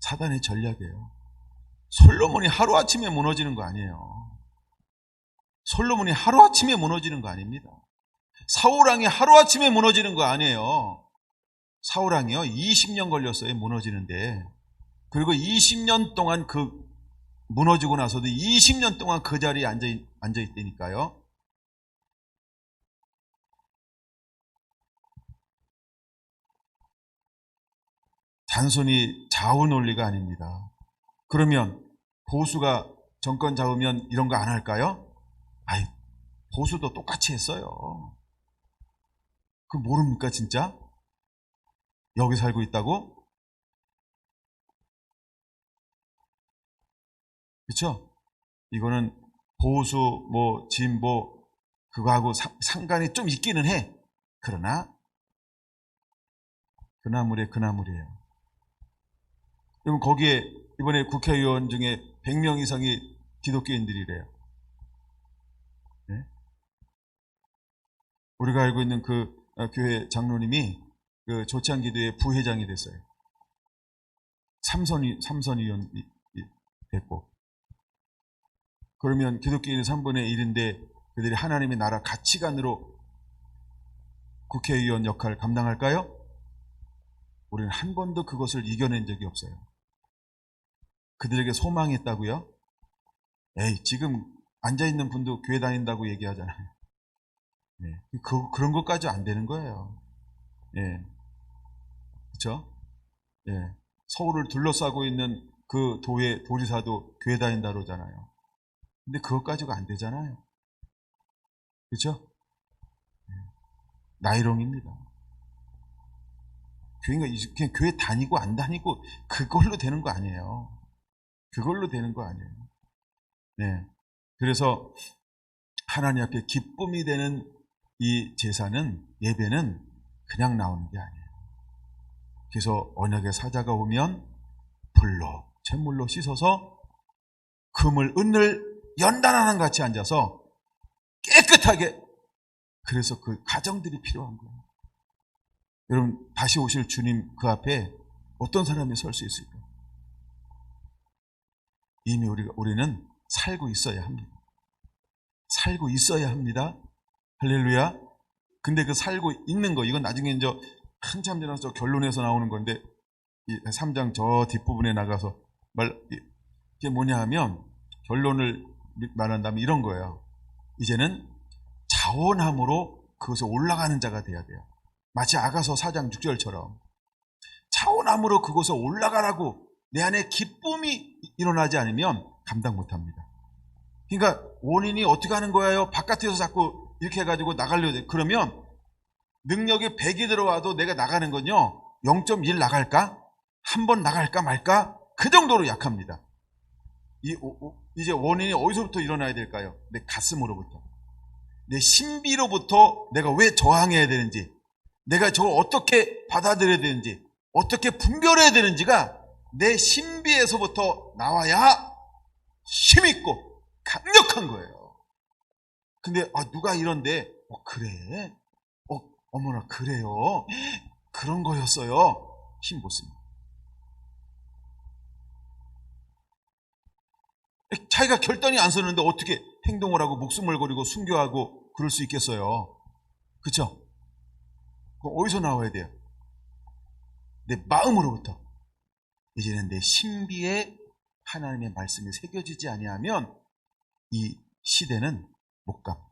사단의 전략이에요. 솔로몬이 하루아침에 무너지는 거 아니에요. 솔로몬이 하루아침에 무너지는 거 아닙니다. 사울왕이 하루아침에 무너지는 거 아니에요. 사울왕이요 20년 걸렸어요. 무너지는데. 그리고 20년 동안 무너지고 나서도 20년 동안 그 자리에 앉아있다니까요. 단순히 좌우 논리가 아닙니다. 그러면 보수가 정권 잡으면 이런 거 안 할까요? 아이, 보수도 똑같이 했어요. 그 모릅니까 진짜? 여기 살고 있다고? 그렇죠? 이거는 보수, 진보 그거하고 상관이 좀 있기는 해. 그러나 그 나물이에요. 그럼 거기에 이번에 국회의원 중에 100명 이상이 기독교인들이래요. 네? 우리가 알고 있는 그 교회 장로님이 그 조창기도의 부회장이 됐어요. 삼선 의원 됐고. 그러면 기독교인의 3분의 1인데 그들이 하나님의 나라 가치관으로 국회의원 역할을 감당할까요? 우리는 한 번도 그것을 이겨낸 적이 없어요. 그들에게 소망했다고요? 에이, 지금 앉아있는 분도 교회 다닌다고 얘기하잖아요. 네. 그런 것까지 안 되는 거예요. 예. 그렇죠? 예. 서울을 둘러싸고 있는 그 도리사도 교회 다닌다 그러잖아요. 근데 그것 가지고 안 되잖아요. 그렇죠? 예. 나이롱입니다. 교회가 그냥 교회 다니고 안 다니고 그걸로 되는 거 아니에요. 그걸로 되는 거 아니에요. 네. 그래서 하나님 앞에 기쁨이 되는 이 제사는, 예배는 그냥 나오는 게 아니에요. 그래서 언약의 사자가 오면 불로, 잿물로 씻어서 금을, 은을 연단하는 같이 앉아서 깨끗하게, 그래서 그 가정들이 필요한 거예요. 여러분, 다시 오실 주님 그 앞에 어떤 사람이 설 수 있을까? 이미 우리는 살고 있어야 합니다. 살고 있어야 합니다. 할렐루야. 근데 그 살고 있는 거, 이건 나중에 이제 한참 지나서 결론에서 나오는 건데, 이 3장 저 뒷부분에 나가서 이게 뭐냐 하면, 결론을 말한다면 이런 거예요. 이제는 자원함으로 그것에 올라가는 자가 돼야 돼요. 마치 아가서 4장 6절처럼 자원함으로 그곳에 올라가라고 내 안에 기쁨이 일어나지 않으면 감당 못합니다. 그러니까 원인이 어떻게 하는 거예요? 바깥에서 자꾸 이렇게 해가지고 나가려고 해. 그러면 능력이 100이 들어와도 내가 나가는 건요 0.1 나갈까? 한 번 나갈까 말까? 그 정도로 약합니다. 이제 원인이 어디서부터 일어나야 될까요? 내 가슴으로부터, 내 신비로부터 내가 왜 저항해야 되는지, 내가 저걸 어떻게 받아들여야 되는지, 어떻게 분별해야 되는지가 내 신비에서부터 나와야 힘있고 강력한 거예요. 근데 누가 이런데 그래? 어머나 그래요? 그런 거였어요. 힘 못 씁니다. 자기가 결단이 안 서는데 어떻게 행동을 하고 목숨을 걸고 순교하고 그럴 수 있겠어요? 그렇죠? 어디서 나와야 돼요? 내 마음으로부터. 이제는 내 신비에 하나님의 말씀이 새겨지지 아니하면 이 시대는 못 가.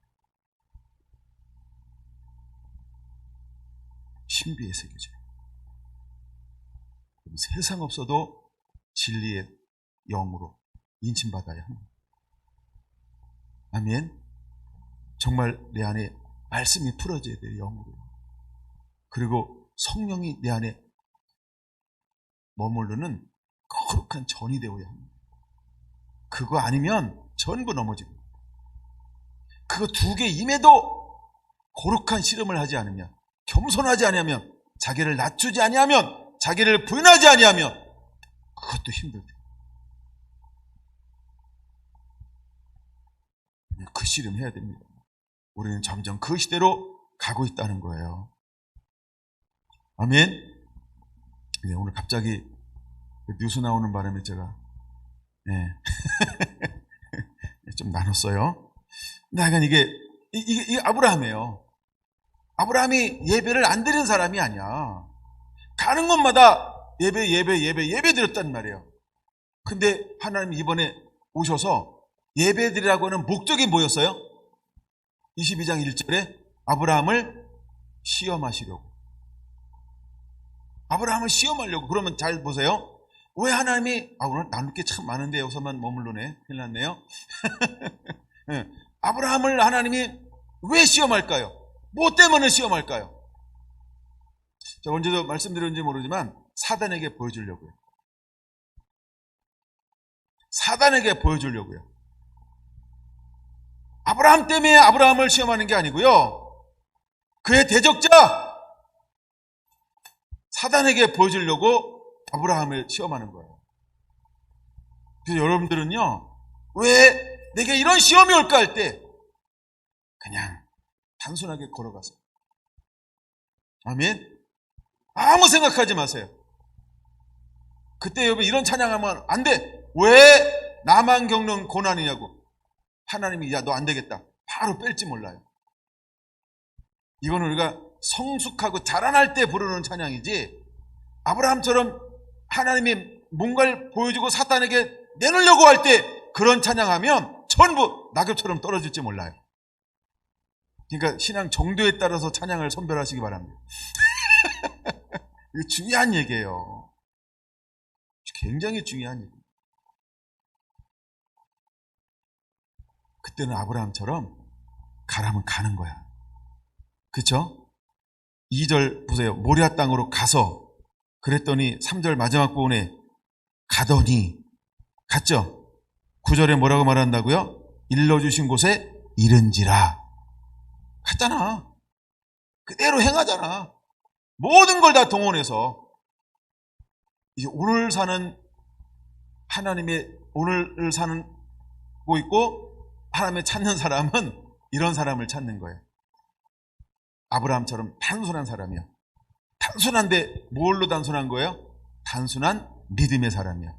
신비에 새겨져요. 세상 없어도 진리의 영으로 인침받아야 합니다. 아멘. 정말 내 안에 말씀이 풀어져야 돼요. 영으로. 그리고 성령이 내 안에 머무르는 거룩한 전이 되어야 합니다. 그거 아니면 전부 넘어집니다. 그거 두 개 임해도 거룩한 씨름을 하지 않으면, 겸손하지 아니하면, 자기를 낮추지 아니하면, 자기를 부인하지 아니하면 그것도 힘들대요. 그 씨름 해야 됩니다. 우리는 점점 그 시대로 가고 있다는 거예요. 아멘. 오늘 갑자기 뉴스 나오는 바람에 제가 좀 나눴어요. 근데 하여간 이게 아브라함이에요. 아브라함이 예배를 안 드린 사람이 아니야. 가는 곳마다 예배 드렸단 말이에요. 근데 하나님이 이번에 오셔서 예배 드리라고 하는 목적이 뭐였어요? 22장 1절에 아브라함을 시험하시려고. 아브라함을 시험하려고. 그러면 잘 보세요. 왜 하나님이 오늘 나눌 게 참 많은데 여기서만 머물러네. 큰일 났네요. 아브라함을 하나님이 왜 시험할까요? 뭐 때문에 시험할까요? 제가 언제도 말씀드렸는지 모르지만 사단에게 보여주려고요. 사단에게 보여주려고요. 아브라함 때문에 아브라함을 시험하는 게 아니고요. 그의 대적자 사단에게 보여주려고 아브라함을 시험하는 거예요. 그래서 여러분들은요, 왜 내게 이런 시험이 올까 할 때 그냥 단순하게 걸어가세요. 아멘. 아무 생각하지 마세요. 그때 여러분 이런 찬양하면 안 돼. 왜 나만 겪는 고난이냐고. 하나님이 야 너 안 되겠다. 바로 뺄지 몰라요. 이거는 우리가 성숙하고 자라날 때 부르는 찬양이지, 아브라함처럼 하나님이 뭔가를 보여주고 사탄에게 내놓으려고 할 때 그런 찬양하면 전부 낙엽처럼 떨어질지 몰라요. 그러니까 신앙 정도에 따라서 찬양을 선별하시기 바랍니다. 이거 중요한 얘기예요. 굉장히 중요한 얘기예요. 그때는 아브라함처럼 가라면 가는 거야. 그렇죠? 2절 보세요. 모리아 땅으로 가서, 그랬더니 3절 마지막 부분에 가더니, 갔죠? 9절에 뭐라고 말한다고요? 일러주신 곳에 이른지라. 갔잖아. 그대로 행하잖아. 모든 걸 다 동원해서. 이제 오늘 사는 하나님의, 오늘을 살고 있고 하나님을 찾는 사람은 이런 사람을 찾는 거예요. 아브라함처럼 단순한 사람이요. 단순한데 뭘로 단순한 거예요? 단순한 믿음의 사람이요.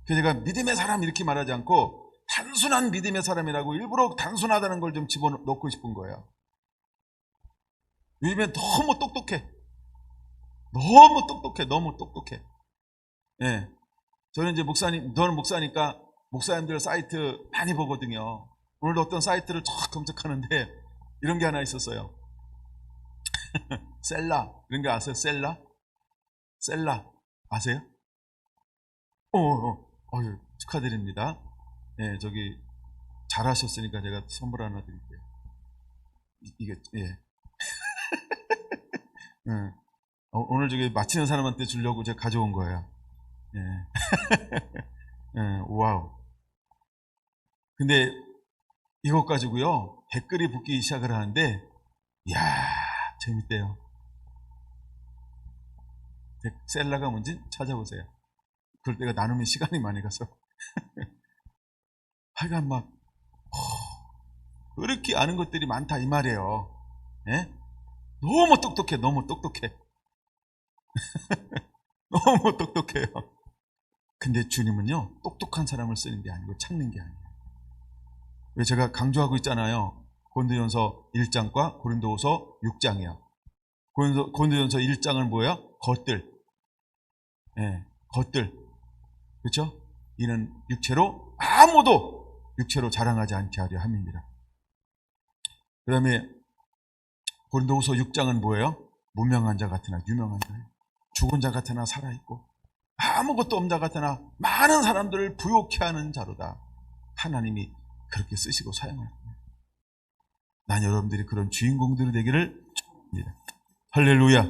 그래서 제가 믿음의 사람 이렇게 말하지 않고 단순한 믿음의 사람이라고 일부러 단순하다는 걸 좀 집어넣고 싶은 거예요. 요즘엔 너무 똑똑해. 너무 똑똑해. 예. 저는 이제 저는 목사니까 목사님들 사이트 많이 보거든요. 오늘도 어떤 사이트를 쫙 검색하는데 이런 게 하나 있었어요. 셀라, 이런 거 아세요? 셀라 아세요? 축하드립니다. 예, 저기 잘하셨으니까 제가 선물 하나 드릴게요. 이게 예. 오늘 저기 마치는 사람한테 주려고 제가 가져온 거예요. 예. 예, 와우. 근데 이것 가지고요 댓글이 붙기 시작을 하는데, 이야 재밌대요. 셀라가 뭔지 찾아보세요. 그럴 때가 나누면 시간이 많이 가서 하여간 막 그렇게 아는 것들이 많다 이 말이에요. 예? 너무 똑똑해. 너무 똑똑해요. 근데 주님은요 똑똑한 사람을 쓰는 게 아니고 찾는 게 아니에요. 왜 제가 강조하고 있잖아요. 고린도전서 1장과 고린도후서 6장이요. 고린도전서 1장은 뭐예요? 겉들. 예, 겉들. 그렇죠? 이는 육체로 아무도 육체로 자랑하지 않게 하려 함입니다. 그 다음에 고린도후서 6장은 뭐예요? 무명한 자 같으나 유명한 자, 죽은 자 같으나 살아있고 아무것도 없는 자 같으나 많은 사람들을 부욕케 하는 자로다. 하나님이 그렇게 쓰시고 사용할 겁니다. 난 여러분들이 그런 주인공들이 되기를 축복합니다. 할렐루야.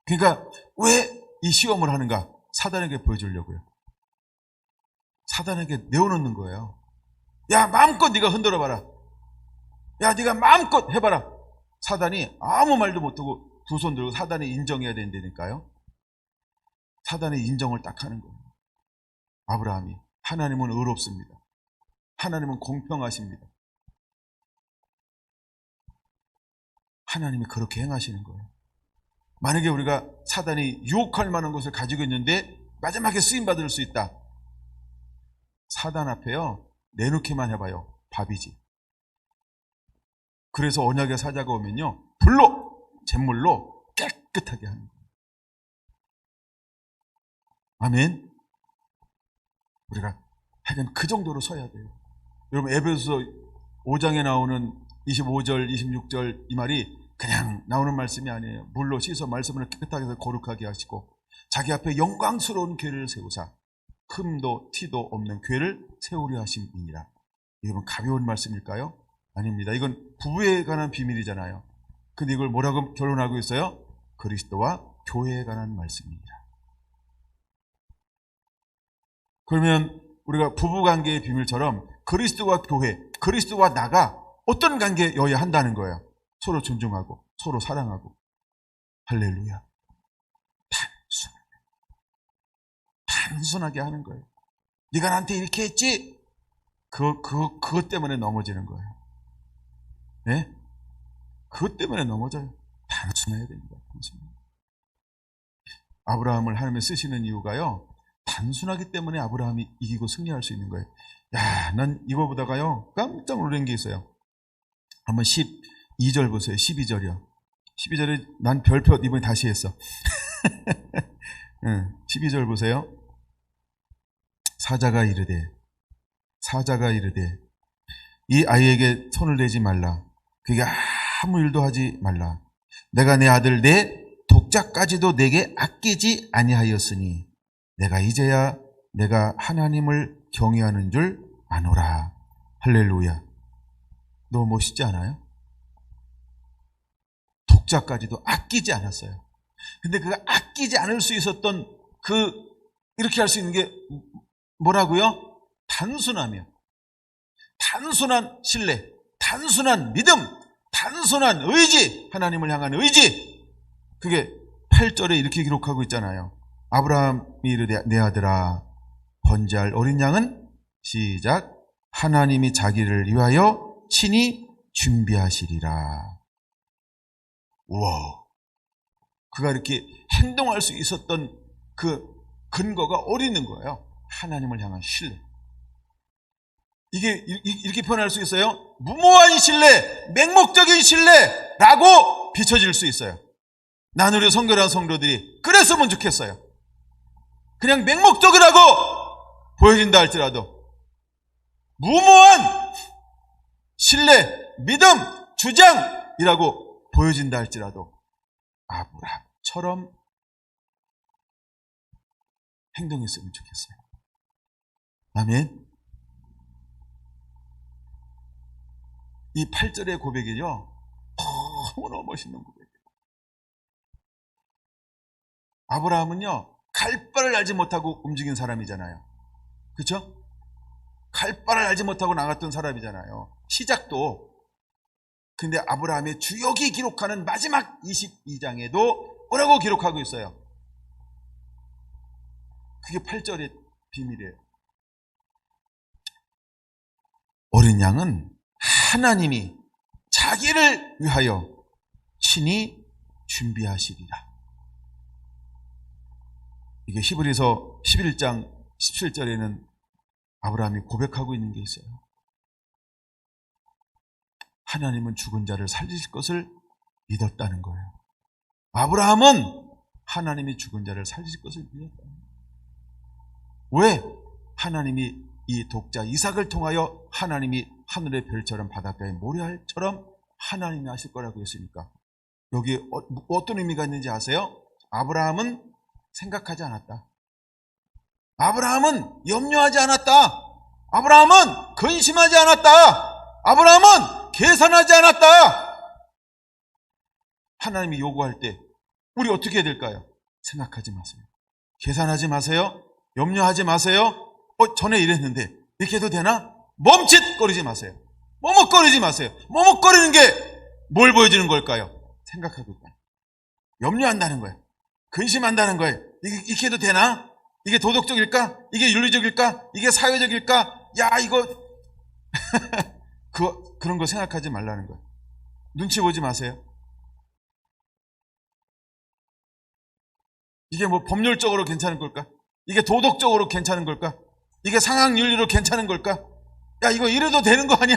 그러니까 왜 이 시험을 하는가? 사단에게 보여주려고요. 사단에게 내어놓는 거예요. 야 마음껏 네가 흔들어봐라. 야 네가 마음껏 해봐라. 사단이 아무 말도 못하고 두 손 들고 사단이 인정해야 된다니까요. 사단의 인정을 딱 하는 거예요. 아브라함이 하나님은 의롭습니다. 하나님은 공평하십니다. 하나님이 그렇게 행하시는 거예요. 만약에 우리가 사단이 유혹할 만한 것을 가지고 있는데 마지막에 쓰임받을 수 있다. 사단 앞에요 내놓기만 해봐요. 밥이지. 그래서 언약의 사자가 오면요 불로 잿물로 깨끗하게 하는 거예요. 아멘. 우리가 하여간 그 정도로 서야 돼요. 여러분 에베소서 5장에 나오는 25절 26절 이 말이 그냥 나오는 말씀이 아니에요. 물로 씻어 말씀을 깨끗하게 해서 거룩하게 하시고 자기 앞에 영광스러운 교회를 세우사 흠도 티도 없는 교회를 세우려 하심이니라. 이건 가벼운 말씀일까요? 아닙니다. 이건 부부에 관한 비밀이잖아요. 근데 이걸 뭐라고 결론하고 있어요? 그리스도와 교회에 관한 말씀입니다. 그러면 우리가 부부관계의 비밀처럼 그리스도와 교회, 그리스도와 나가 어떤 관계여야 한다는 거예요. 서로 존중하고 서로 사랑하고. 할렐루야. 단순하게 하는 거예요. 네가 나한테 이렇게 했지? 그것 때문에 넘어지는 거예요. 네? 그것 때문에 넘어져요. 단순해야 됩니다. 단순해. 아브라함을 하나님이 쓰시는 이유가요. 단순하기 때문에 아브라함이 이기고 승리할 수 있는 거예요. 야, 난 이거 보다가요 깜짝 놀란 게 있어요. 한번 12절 보세요. 12절이요. 12절에 난 별표 이번에 다시 했어. 12절 보세요. 사자가 이르되 이 아이에게 손을 대지 말라. 그게 아무 일도 하지 말라. 내가 내 아들 내 독자까지도 내게 아끼지 아니하였으니 내가 이제야 내가 하나님을 경외하는 줄 아노라. 할렐루야. 너무 멋있지 않아요? 독자까지도 아끼지 않았어요. 근데 그가 아끼지 않을 수 있었던 이렇게 할 수 있는 게 뭐라고요? 단순하며 단순한 신뢰, 단순한 믿음, 단순한 의지, 하나님을 향한 의지. 그게 8절에 이렇게 기록하고 있잖아요. 아브라함이 이르되 내 아들아 번제할 어린 양은 시작 하나님이 자기를 위하여 친히 준비하시리라. 우와, 그가 이렇게 행동할 수 있었던 그 근거가 어디 있는 거예요? 하나님을 향한 신뢰. 이게 이렇게 표현할 수 있어요. 무모한 신뢰, 맹목적인 신뢰라고 비춰질 수 있어요. 난 우리 선교란 성도들이 그랬으면 좋겠어요. 그냥 맹목적이라고 보여진다 할지라도 무모한 신뢰, 믿음, 주장이라고 보여진다 할지라도 아브라함처럼 행동했으면 좋겠어요. 아멘. 이 8절의 고백이죠. 너무너무 멋있는 고백이에요. 아브라함은요, 갈 바를 알지 못하고 움직인 사람이잖아요. 그렇죠? 갈 바를 알지 못하고 나갔던 사람이잖아요. 시작도. 근데 아브라함의 주역이 기록하는 마지막 22장에도 뭐라고 기록하고 있어요? 그게 8절의 비밀이에요. 어린 양은 하나님이 자기를 위하여 친히 준비하시리라. 이게 히브리서 11장 17절에는 아브라함이 고백하고 있는 게 있어요. 하나님은 죽은 자를 살리실 것을 믿었다는 거예요. 아브라함은 하나님이 죽은 자를 살리실 것을 믿었다는 거예요. 왜? 하나님이 이 독자 이삭을 통하여 하나님이 하늘의 별처럼 바닷가의 모래알처럼 하나님이 하실 거라고 했으니까 여기에 어떤 의미가 있는지 아세요? 아브라함은 생각하지 않았다. 아브라함은 염려하지 않았다. 아브라함은 근심하지 않았다. 아브라함은 계산하지 않았다. 하나님이 요구할 때 우리 어떻게 해야 될까요? 생각하지 마세요. 계산하지 마세요. 염려하지 마세요. 전에 이랬는데 이렇게 해도 되나? 멈칫거리지 마세요. 머뭇거리지 마세요. 머뭇거리는 게 뭘 보여주는 걸까요? 생각하고 있다. 염려한다는 거예요. 근심한다는 거예요. 이렇게 해도 되나? 이게 도덕적일까? 이게 윤리적일까? 이게 사회적일까? 야, 이거 그런 거 생각하지 말라는 거예요. 눈치 보지 마세요. 이게 뭐 법률적으로 괜찮은 걸까? 이게 도덕적으로 괜찮은 걸까? 이게 상황 윤리로 괜찮은 걸까? 야, 이거 이래도 되는 거 아니야?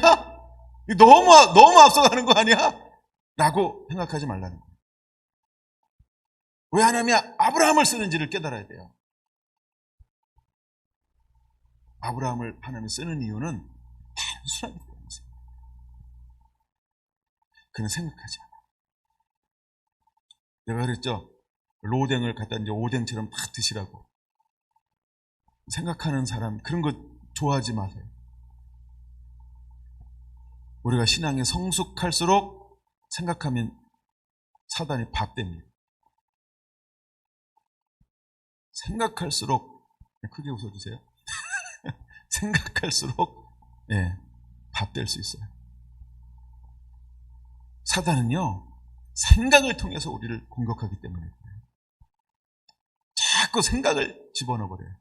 이거 너무 앞서가는 거 아니야? 라고 생각하지 말라는 거예요. 왜 하나님이 아브라함을 쓰는지를 깨달아야 돼요. 아브라함을 하나님이 쓰는 이유는 단순하기 때문이에요. 그는 생각하지 않아. 내가 그랬죠. 로댕을 갖다 이제 오뎅처럼 다 드시라고. 생각하는 사람 그런 거 좋아하지 마세요. 우리가 신앙에 성숙할수록 생각하면 사단이 밥 됩니다. 생각할수록 크게 웃어주세요. 생각할수록 밥 될 수 있어요. 사단은요 생각을 통해서 우리를 공격하기 때문에 그래요. 자꾸 생각을 집어넣어버려요.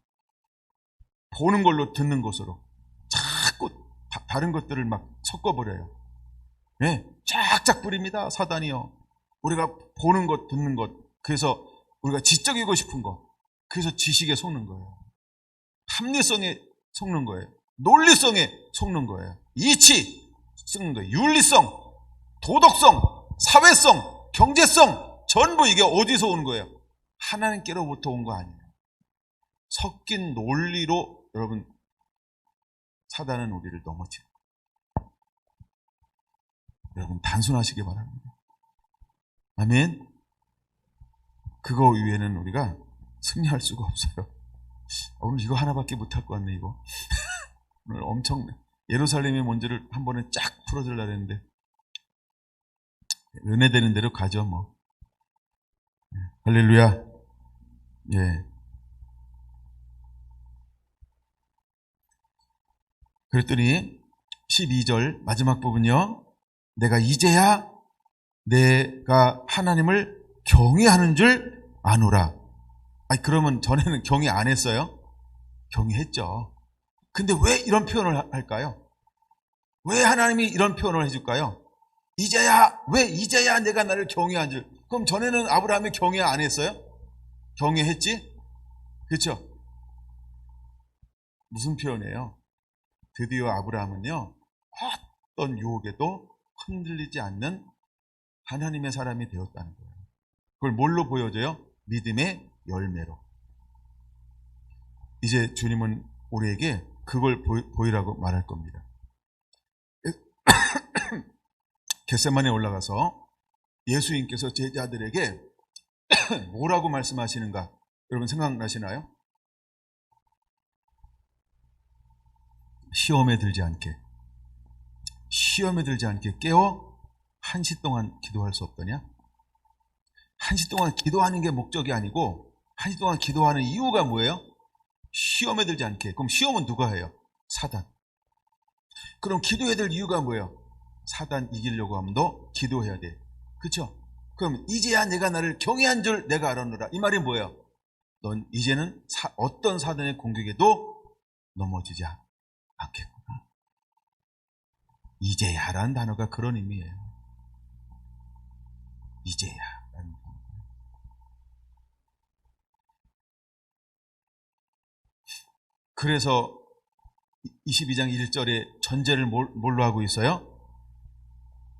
보는 걸로 듣는 것으로 자꾸 다른 것들을 막 섞어버려요. 쫙쫙 뿌립니다. 사단이요. 우리가 보는 것, 듣는 것, 그래서 우리가 지적이고 싶은 것, 그래서 지식에 속는 거예요. 합리성에 속는 거예요. 논리성에 속는 거예요. 이치 속는 거예요. 윤리성, 도덕성, 사회성, 경제성, 전부 이게 어디서 오는 거예요? 하나님께로부터 온 거 아니에요. 섞인 논리로 여러분 사단은 우리를 넘어뜨려요. 여러분 단순하시기 바랍니다. 아멘. 그거 위에는 우리가 승리할 수가 없어요. 오늘 이거 하나밖에 못할 것 같네. 이거 오늘 엄청 예루살렘의 문제를 한 번에 쫙 풀어주려고 했는데 은혜되는 대로 가죠 뭐. 할렐루야. 예. 그랬더니 12절 마지막 부분요. 내가 이제야 내가 하나님을 경외하는 줄 아노라. 그러면 전에는 경외 안 했어요? 경외했죠. 근데 왜 이런 표현을 할까요? 왜 하나님이 이런 표현을 해줄까요? 왜 이제야 내가 나를 경외한 줄. 그럼 전에는 아브라함이 경외 안 했어요? 경외했지? 그렇죠? 무슨 표현이에요? 드디어 아브라함은요 어떤 유혹에도 흔들리지 않는 하나님의 사람이 되었다는 거예요. 그걸 뭘로 보여줘요? 믿음의 열매로. 이제 주님은 우리에게 그걸 보이라고 말할 겁니다. 겟세마네에 올라가서 예수님께서 제자들에게 뭐라고 말씀하시는가? 여러분 생각나시나요? 시험에 들지 않게 깨어 1시 동안 기도할 수 없더냐? 1시 동안 기도하는 게 목적이 아니고 1시 동안 기도하는 이유가 뭐예요? 시험에 들지 않게. 그럼 시험은 누가 해요? 사단. 그럼 기도해야 될 이유가 뭐예요? 사단 이기려고 하면 너 기도해야 돼. 그렇죠? 그럼 이제야 내가 나를 경외한 줄 내가 알았노라. 이 말이 뭐예요? 넌 이제는 어떤 사단의 공격에도 넘어지지 않겠구나. 이제야라는 단어가 그런 의미예요. 이제야라는 단어. 그래서 22장 1절에 전제를 뭘로 하고 있어요?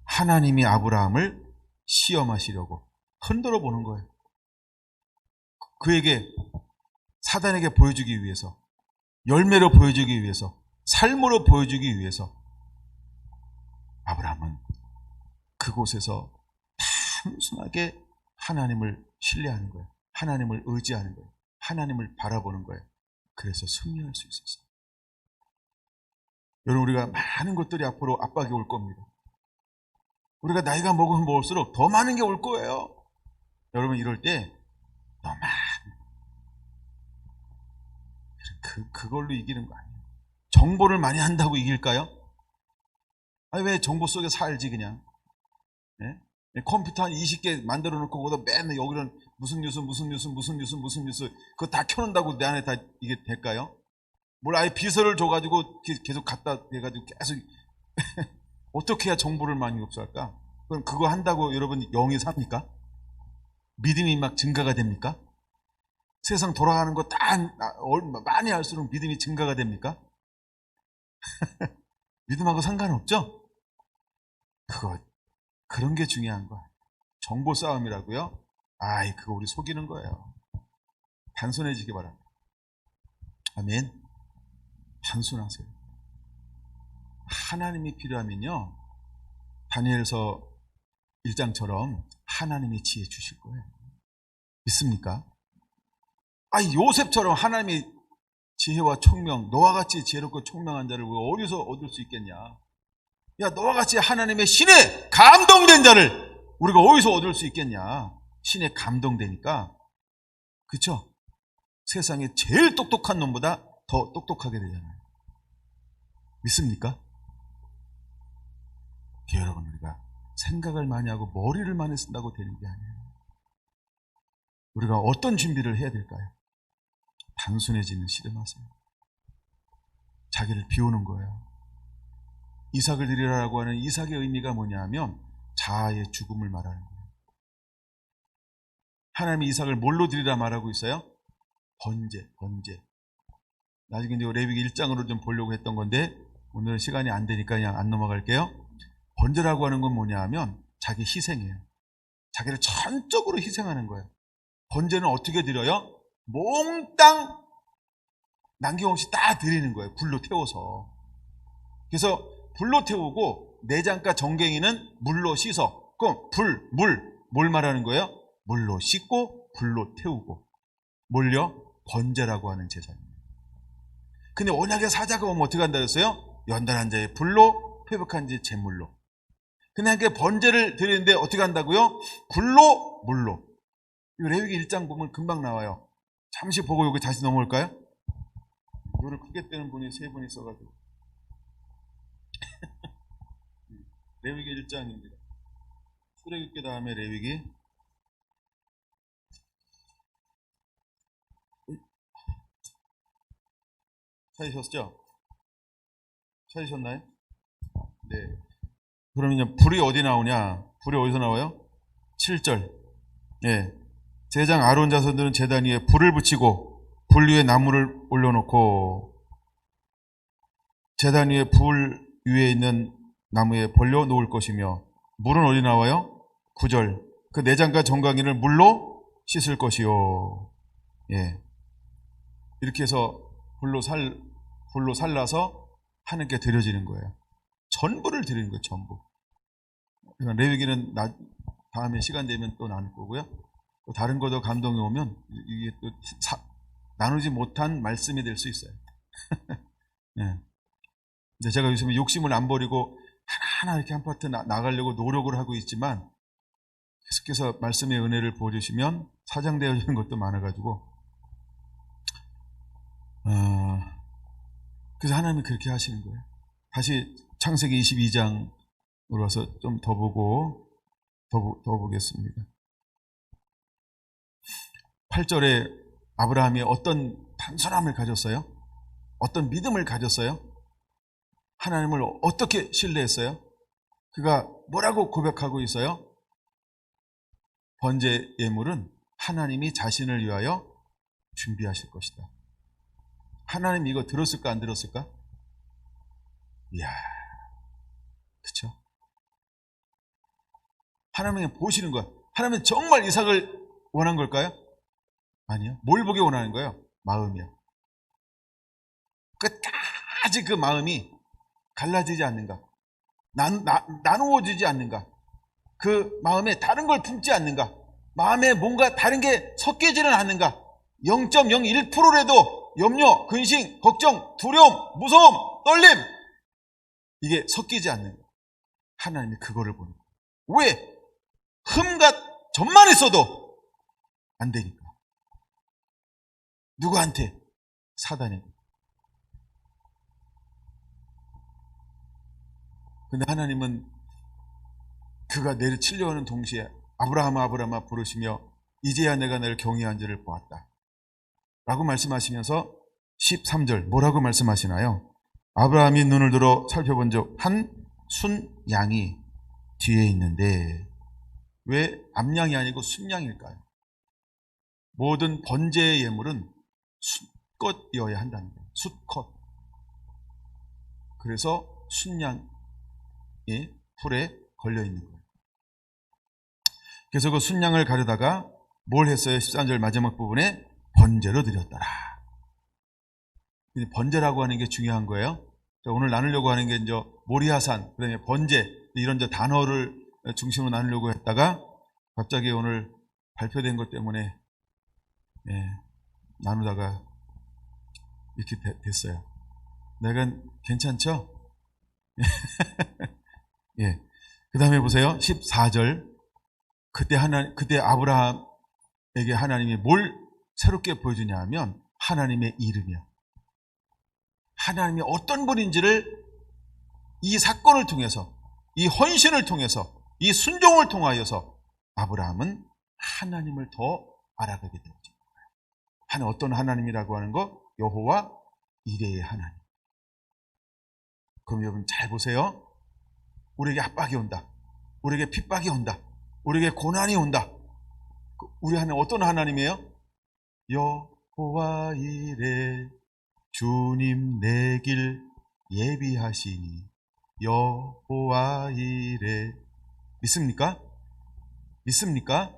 하나님이 아브라함을 시험하시려고 흔들어 보는 거예요. 그에게 사단에게 보여주기 위해서, 열매로 보여주기 위해서, 삶으로 보여주기 위해서 아브라함은 그곳에서 단순하게 하나님을 신뢰하는 거예요. 하나님을 의지하는 거예요. 하나님을 바라보는 거예요. 그래서 승리할 수 있었어요. 여러분, 우리가 많은 것들이 앞으로 압박이 올 겁니다. 우리가 나이가 먹으면 먹을수록 더 많은 게 올 거예요. 여러분, 이럴 때 더 많은 그걸로 이기는 거 아니에요. 정보를 많이 한다고 이길까요? 아니, 왜 정보 속에 살지 그냥. 네? 컴퓨터 한 20개 만들어 놓고 거기다 맨날 여기는 무슨 뉴스 그거 다 켜놓는다고 내 안에 다 이게 될까요? 뭘 아예 비서를 줘가지고 계속 갖다 대가지고 계속 어떻게 해야 정보를 많이 흡수할까? 그럼 그거 한다고 여러분 영이 삽니까? 믿음이 막 증가가 됩니까? 세상 돌아가는 거 다 많이 할수록 믿음이 증가가 됩니까? 믿음하고 상관없죠? 그런 게 중요한 거야. 정보 싸움이라고요? 그거 우리 속이는 거예요. 단순해지기 바랍니다. 아멘. 단순하세요. 하나님이 필요하면요, 다니엘서 1장처럼 하나님이 지혜 주실 거예요. 믿습니까? 요셉처럼 하나님이 지혜와 총명, 너와 같이 지혜롭고 총명한 자를 우리가 어디서 얻을 수 있겠냐? 야, 너와 같이 하나님의 신에 감동된 자를 우리가 어디서 얻을 수 있겠냐? 신에 감동되니까, 그쵸? 세상에 제일 똑똑한 놈보다 더 똑똑하게 되잖아요. 믿습니까? 여러분, 우리가 생각을 많이 하고 머리를 많이 쓴다고 되는 게 아니에요. 우리가 어떤 준비를 해야 될까요? 단순해지는 씨름하세요. 자기를 비우는 거예요. 이삭을 드리라고 하는 이삭의 의미가 뭐냐 하면 자아의 죽음을 말하는 거예요. 하나님이 이삭을 뭘로 드리라 말하고 있어요? 번제. 나중에 이제 레위기 1장으로 좀 보려고 했던 건데 오늘은 시간이 안 되니까 그냥 안 넘어갈게요. 번제라고 하는 건 뭐냐 하면 자기 희생이에요. 자기를 전적으로 희생하는 거예요. 번제는 어떻게 드려요? 몽땅 남김없이 다 드리는 거예요. 불로 태워서. 그래서 불로 태우고 내장과 정갱이는 물로 씻어. 그럼 뭘 말하는 거예요? 물로 씻고 불로 태우고. 뭘요? 번제라고 하는 제사입니다. 근데 언약의 사자가 오면 어떻게 한다 그랬어요? 연단한 자의 불로, 회복한 자의 제물로. 근데 함께 번제를 드리는데 어떻게 한다고요? 불로, 물로. 이 레위기 1장 보면 금방 나와요. 잠시 보고 여기 다시 넘어올까요? 이거를 크게 떼는 분이 세 분이 있어가지고. 레위기 1장입니다. 출애굽기 다음에 레위기. 찾으셨죠? 찾으셨나요? 네. 그러면 불이 어디 나오냐? 불이 어디서 나와요? 7절. 예. 제장 아론 자손들은 제단 위에 불을 붙이고 불 위에 나무를 올려놓고 제단 위에 불 위에 있는 나무에 벌려 놓을 것이며 물은 어디 나와요? 9절. 그 내장과 정강이를 물로 씻을 것이요. 예. 이렇게 해서 불로 살라서 하나님께 드려지는 거예요. 전부를 드리는 거예요. 전부. 그러니까 레위기는 다음에 시간 되면 또 나눌 거고요. 또 다른 것도 감동이 오면 이게 또 나누지 못한 말씀이 될 수 있어요. 네. 근데 제가 요즘에 욕심을 안 버리고 하나하나 이렇게 한 파트 나가려고 노력을 하고 있지만 계속해서 말씀의 은혜를 보여주시면 사장되어지는 것도 많아가지고 그래서 하나님이 그렇게 하시는 거예요. 다시 창세기 22장으로 와서 좀 더 보고 더 보겠습니다. 8절에 아브라함이 어떤 단순함을 가졌어요? 어떤 믿음을 가졌어요? 하나님을 어떻게 신뢰했어요? 그가 뭐라고 고백하고 있어요? 번제 예물은 하나님이 자신을 위하여 준비하실 것이다. 하나님 이거 들었을까 안 들었을까? 이야, 그쵸? 하나님이 보시는 거야. 하나님은 정말 이삭을 원한 걸까요? 아니요. 뭘 보기 원하는 거예요? 마음이요. 끝까지 그 마음이 갈라지지 않는가? 나누어지지 않는가? 그 마음에 다른 걸 품지 않는가? 마음에 뭔가 다른 게 섞이지는 않는가? 0.01%라도 염려, 근심, 걱정, 두려움, 무서움, 떨림 이게 섞이지 않는 거예요. 하나님이 그거를 보는 거예요. 왜? 흠과 점만 있어도 안 되니까. 누구한테? 사단에게. 근데 하나님은 그가 내를 치려하는 동시에 아브라함아 아브라함아 부르시며 이제야 내가 너를 경외한 줄을 보았다 라고 말씀하시면서 13절 뭐라고 말씀하시나요? 아브라함이 눈을 들어 살펴본 적 한 순양이 뒤에 있는데 왜 암양이 아니고 순양일까요? 모든 번제의 예물은 숫것이어야 한다는 거예요. 숫것. 그래서 순양이 풀에 걸려 있는 거예요. 그래서 그 순양을 가려다가 뭘 했어요? 13절 마지막 부분에 번제로 드렸더라. 번제라고 하는 게 중요한 거예요. 오늘 나누려고 하는 게 이제 모리아산, 그다음에 번제 이런 단어를 중심으로 나누려고 했다가 갑자기 오늘 발표된 것 때문에 나누다가 이렇게 됐어요. 내가 괜찮죠? 예. 그 다음에 보세요. 14절. 그때 아브라함에게 하나님이 뭘 새롭게 보여주냐 하면 하나님의 이름이요. 하나님이 어떤 분인지를 이 사건을 통해서, 이 헌신을 통해서, 이 순종을 통하여서 아브라함은 하나님을 더 알아가게 되었죠. 어떤 하나님이라고 하는 거? 여호와 이레의 하나님. 그럼 여러분 잘 보세요. 우리에게 압박이 온다. 우리에게 핍박이 온다. 우리에게 고난이 온다. 우리 하나님 어떤 하나님이에요? 여호와 이레 주님 내 길 예비하시니 여호와 이레 믿습니까? 믿습니까?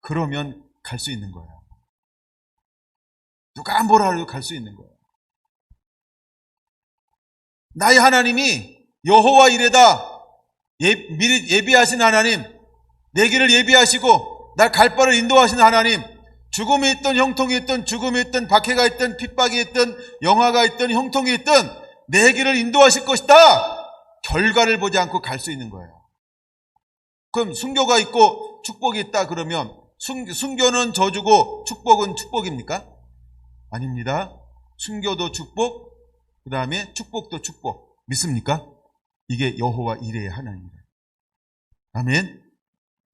그러면 갈 수 있는 거예요. 누가 뭐라 해도 갈 수 있는 거예요. 나의 하나님이 여호와 이레다. 미리 예비하신 하나님, 내 길을 예비하시고 날 갈 바를 인도하신 하나님, 죽음이 있든 형통이 있든 죽음이 있든 박해가 있든 핍박이 있든 영화가 있든 형통이 있든 내 길을 인도하실 것이다. 결과를 보지 않고 갈 수 있는 거예요. 그럼 순교가 있고 축복이 있다 그러면 순교는 저주고 축복은 축복입니까? 아닙니다. 순교도 축복, 그 다음에 축복도 축복. 믿습니까? 이게 여호와 이레의 하나님입니다. 아멘.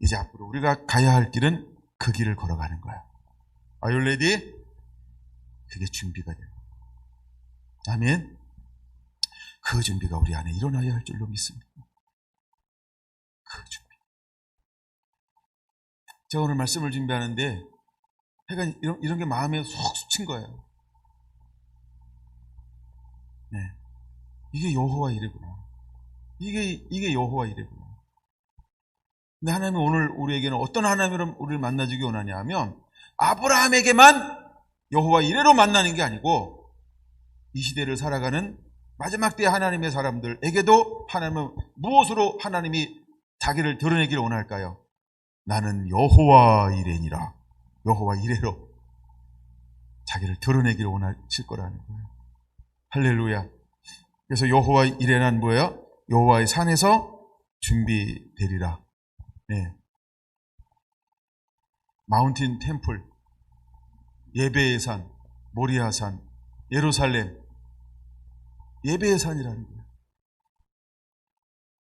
이제 앞으로 우리가 가야 할 길은 그 길을 걸어가는 거야. Are you ready? 그게 준비가 돼요. 아멘. 그 준비가 우리 안에 일어나야 할 줄로 믿습니다. 그 준비. 제가 오늘 말씀을 준비하는데 약간 이런 게 마음에 쏙 스친 거예요. 네. 이게 여호와 이레구나. 이게 여호와 이레구나. 근데 하나님은 오늘 우리에게는 어떤 하나님으로 우리를 만나주기 원하냐 하면 아브라함에게만 여호와 이레로 만나는 게 아니고 이 시대를 살아가는 마지막 때 하나님의 사람들에게도 하나님은 무엇으로 하나님이 자기를 드러내기를 원할까요? 나는 여호와 이레니라. 여호와 이레로 자기를 드러내기를 원하실 거라는 거예요. 할렐루야. 그래서 여호와 이레는 뭐예요? 여호와의 산에서 준비되리라. 네. 마운틴 템플, 예배의 산, 모리아 산, 예루살렘, 예배의 산이라는 거예요.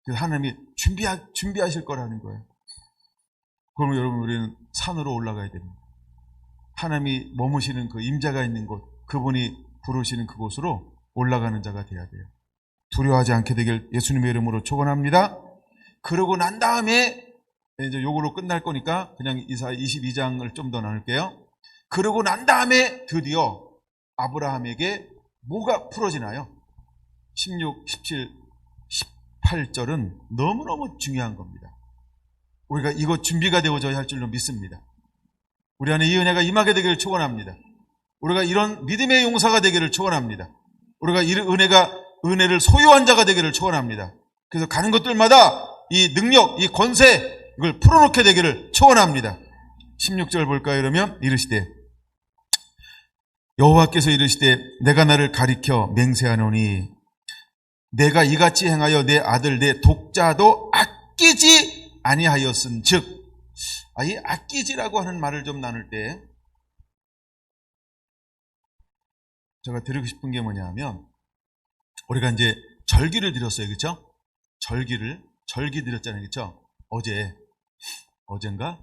그래서 하나님이 준비하실 거라는 거예요. 그러면 여러분, 우리는 산으로 올라가야 됩니다. 하나님이 머무시는 그 임자가 있는 곳, 그분이 부르시는 그곳으로 올라가는 자가 되어야 돼요. 두려워하지 않게 되길 예수님의 이름으로 축원합니다. 그러고 난 다음에 이제 요걸로 끝날 거니까 그냥 이사야 22장을 좀 더 나눌게요. 그러고 난 다음에 드디어 아브라함에게 뭐가 풀어지나요? 16, 17, 18절은 너무너무 중요한 겁니다. 우리가 이거 준비가 되어져야 할 줄로 믿습니다. 우리 안에 이 은혜가 임하게 되기를 축원합니다. 우리가 이런 믿음의 용사가 되기를 축원합니다. 우리가 이 은혜를 소유한 자가 되기를 축원합니다. 그래서 가는 것들마다 이 능력, 이 권세, 이걸 풀어놓게 되기를 축원합니다. 16절 볼까요? 그러면 이르시되 여호와께서 이르시되 내가 나를 가리켜 맹세하노니 내가 이같이 행하여 내 아들 내 독자도 아끼지 아니하였은즉, 이 아끼지라고 하는 말을 좀 나눌 때 제가 드리고 싶은 게 뭐냐면, 우리가 이제 절기를 드렸어요, 그렇죠? 절기 드렸잖아요, 그렇죠? 어젠가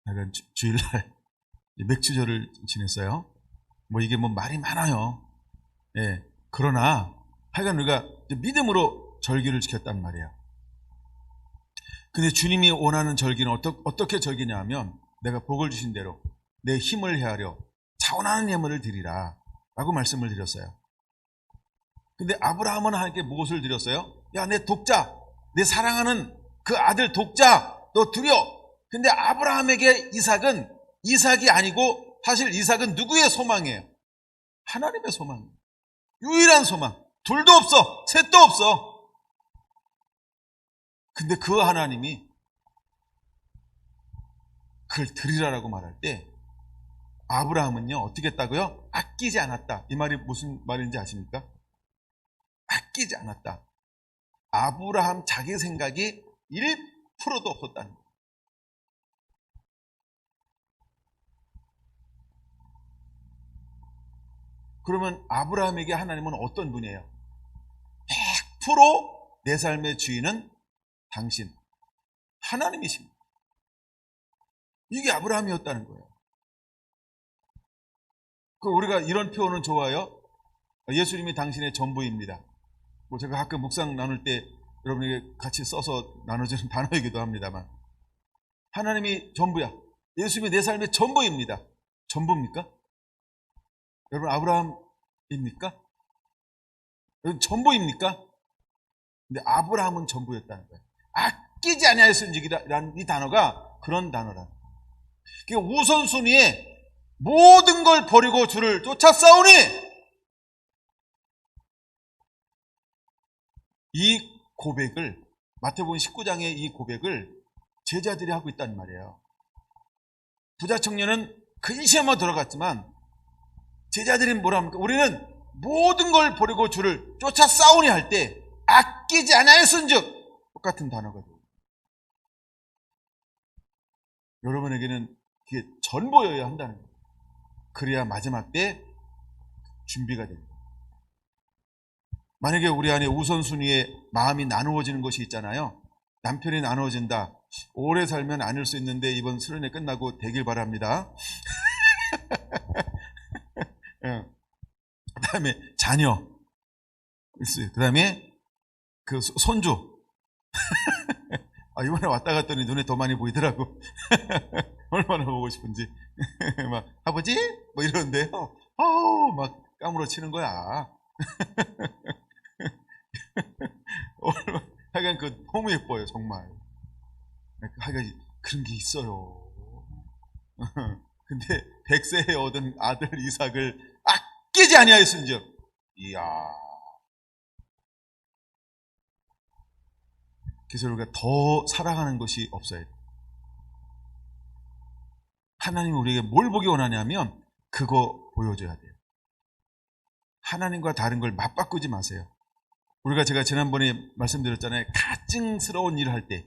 약간 주일날 맥주절을 지냈어요. 뭐 이게 뭐 말이 많아요. 예. 그러나 하여간 우리가 믿음으로 절기를 지켰단 말이에요. 근데 주님이 원하는 절기는 어떻게 절기냐 하면, 내가 복을 주신 대로 내 힘을 헤아려 자원하는 예물을 드리라 라고 말씀을 드렸어요. 근데 아브라함은 하나님께 무엇을 드렸어요? 야, 내 독자, 내 사랑하는 그 아들 독자 너 드려. 근데 아브라함에게 이삭이 아니고 사실 이삭은 누구의 소망이에요? 하나님의 소망이에요. 유일한 소망. 둘도 없어, 셋도 없어. 근데 그 하나님이 그걸 드리라라고 말할 때 아브라함은요 어떻게 했다고요? 아끼지 않았다. 이 말이 무슨 말인지 아십니까? 아끼지 않았다. 아브라함 자기 생각이 1%도 없었다는 거예요. 그러면 아브라함에게 하나님은 어떤 분이에요? 100% 내 삶의 주인은 당신, 하나님이십니다. 이게 아브라함이었다는 거예요. 우리가 이런 표현은 좋아요. 예수님이 당신의 전부입니다. 뭐 제가 가끔 묵상 나눌 때 여러분에게 같이 써서 나눠주는 단어이기도 합니다만, 하나님이 전부야. 예수님이 내 삶의 전부입니다. 전부입니까? 여러분 아브라함입니까? 여러분 전부입니까? 근데 아브라함은 전부였다는 거예요. 아끼지 아니하였은지라는 이 단어가 그런 단어라. 그러니까 우선순위에 모든 걸 버리고 주를 쫓아 싸우니, 이 고백을, 마태복음 19장의 이 고백을 제자들이 하고 있단 말이에요. 부자 청년은 근시에만 들어갔지만 제자들이 뭐라 합니까? 우리는 모든 걸 버리고 주를 쫓아 싸우니 할 때 아끼지 아니하였은즉, 똑같은 단어가 돼요. 여러분에게는 그게 전부여야 한다는 거예요. 그래야 마지막 때 준비가 됩니다. 만약에 우리 안에 우선순위에 마음이 나누어지는 것이 있잖아요. 남편이 나누어진다. 오래 살면 아닐 수 있는데 이번 수련회 끝나고 되길 바랍니다. 그 다음에 자녀 있어요. 그 다음에 그 손주. 이번에 왔다 갔더니 눈에 더 많이 보이더라고. 얼마나 보고 싶은지. 막 아버지? 뭐 이러는데요. 막 까무러 치는 거야. 하여간 너무 예뻐요, 정말. 하여간 그런 게 있어요. 근데 100세에 얻은 아들 이삭을 아끼지 아니하였은즉, 이야. 그래서 우리가 더 사랑하는 것이 없어야 돼. 하나님은 우리에게 뭘 보기 원하냐면 그거 보여줘야 돼요. 하나님과 다른 걸 맞바꾸지 마세요. 제가 지난번에 말씀드렸잖아요. 가증스러운 일을 할 때,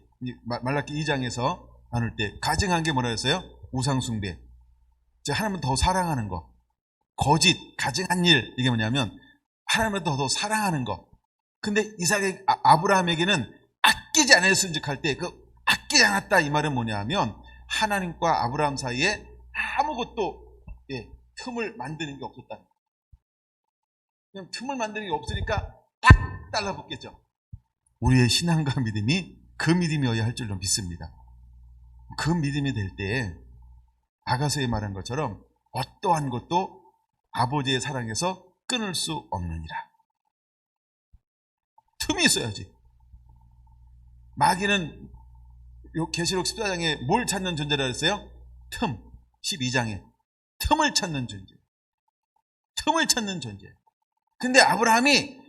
말라기 2장에서 나눌 때 가증한 게 뭐라 했어요? 우상숭배. 하나님을 더 사랑하는 거. 거짓, 가증한 일, 이게 뭐냐면 하나님을 더 사랑하는 거. 근데 아브라함에게는 아끼지 않았은즉 할 때 그 아끼지 않았다 이 말은 뭐냐면 하나님과 아브라함 사이에 아무것도 틈을 만드는 게 없었다. 그냥 틈을 만드는 게 없으니까 딱 달라붙겠죠. 우리의 신앙과 믿음이 그 믿음이어야 할 줄로 믿습니다. 그 믿음이 될 때에 아가서에 말한 것처럼 어떠한 것도 아버지의 사랑에서 끊을 수 없느니라. 틈이 있어야지. 마귀는 계시록 14장에 뭘 찾는 존재라 했어요? 틈. 12장에 틈을 찾는 존재. 틈을 찾는 존재. 근데 아브라함이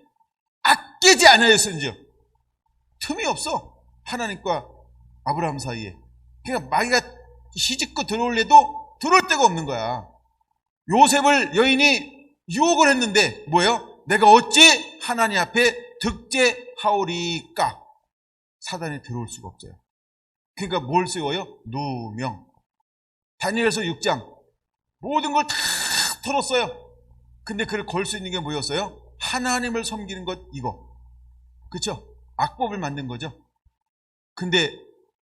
아끼지 않았은즉 틈이 없어. 하나님과 아브라함 사이에. 그러니까 마귀가 시집고 들어올래도 들어올 데가 없는 거야. 요셉을 여인이 유혹을 했는데 뭐예요? 내가 어찌 하나님 앞에 득죄하오리까? 사단이 들어올 수가 없어요. 그러니까 뭘 세워요? 누명. 다니엘서 6장 모든 걸 다 털었어요. 근데 그를 걸 수 있는 게 뭐였어요? 하나님을 섬기는 것 이거. 그렇죠? 악법을 만든 거죠. 근데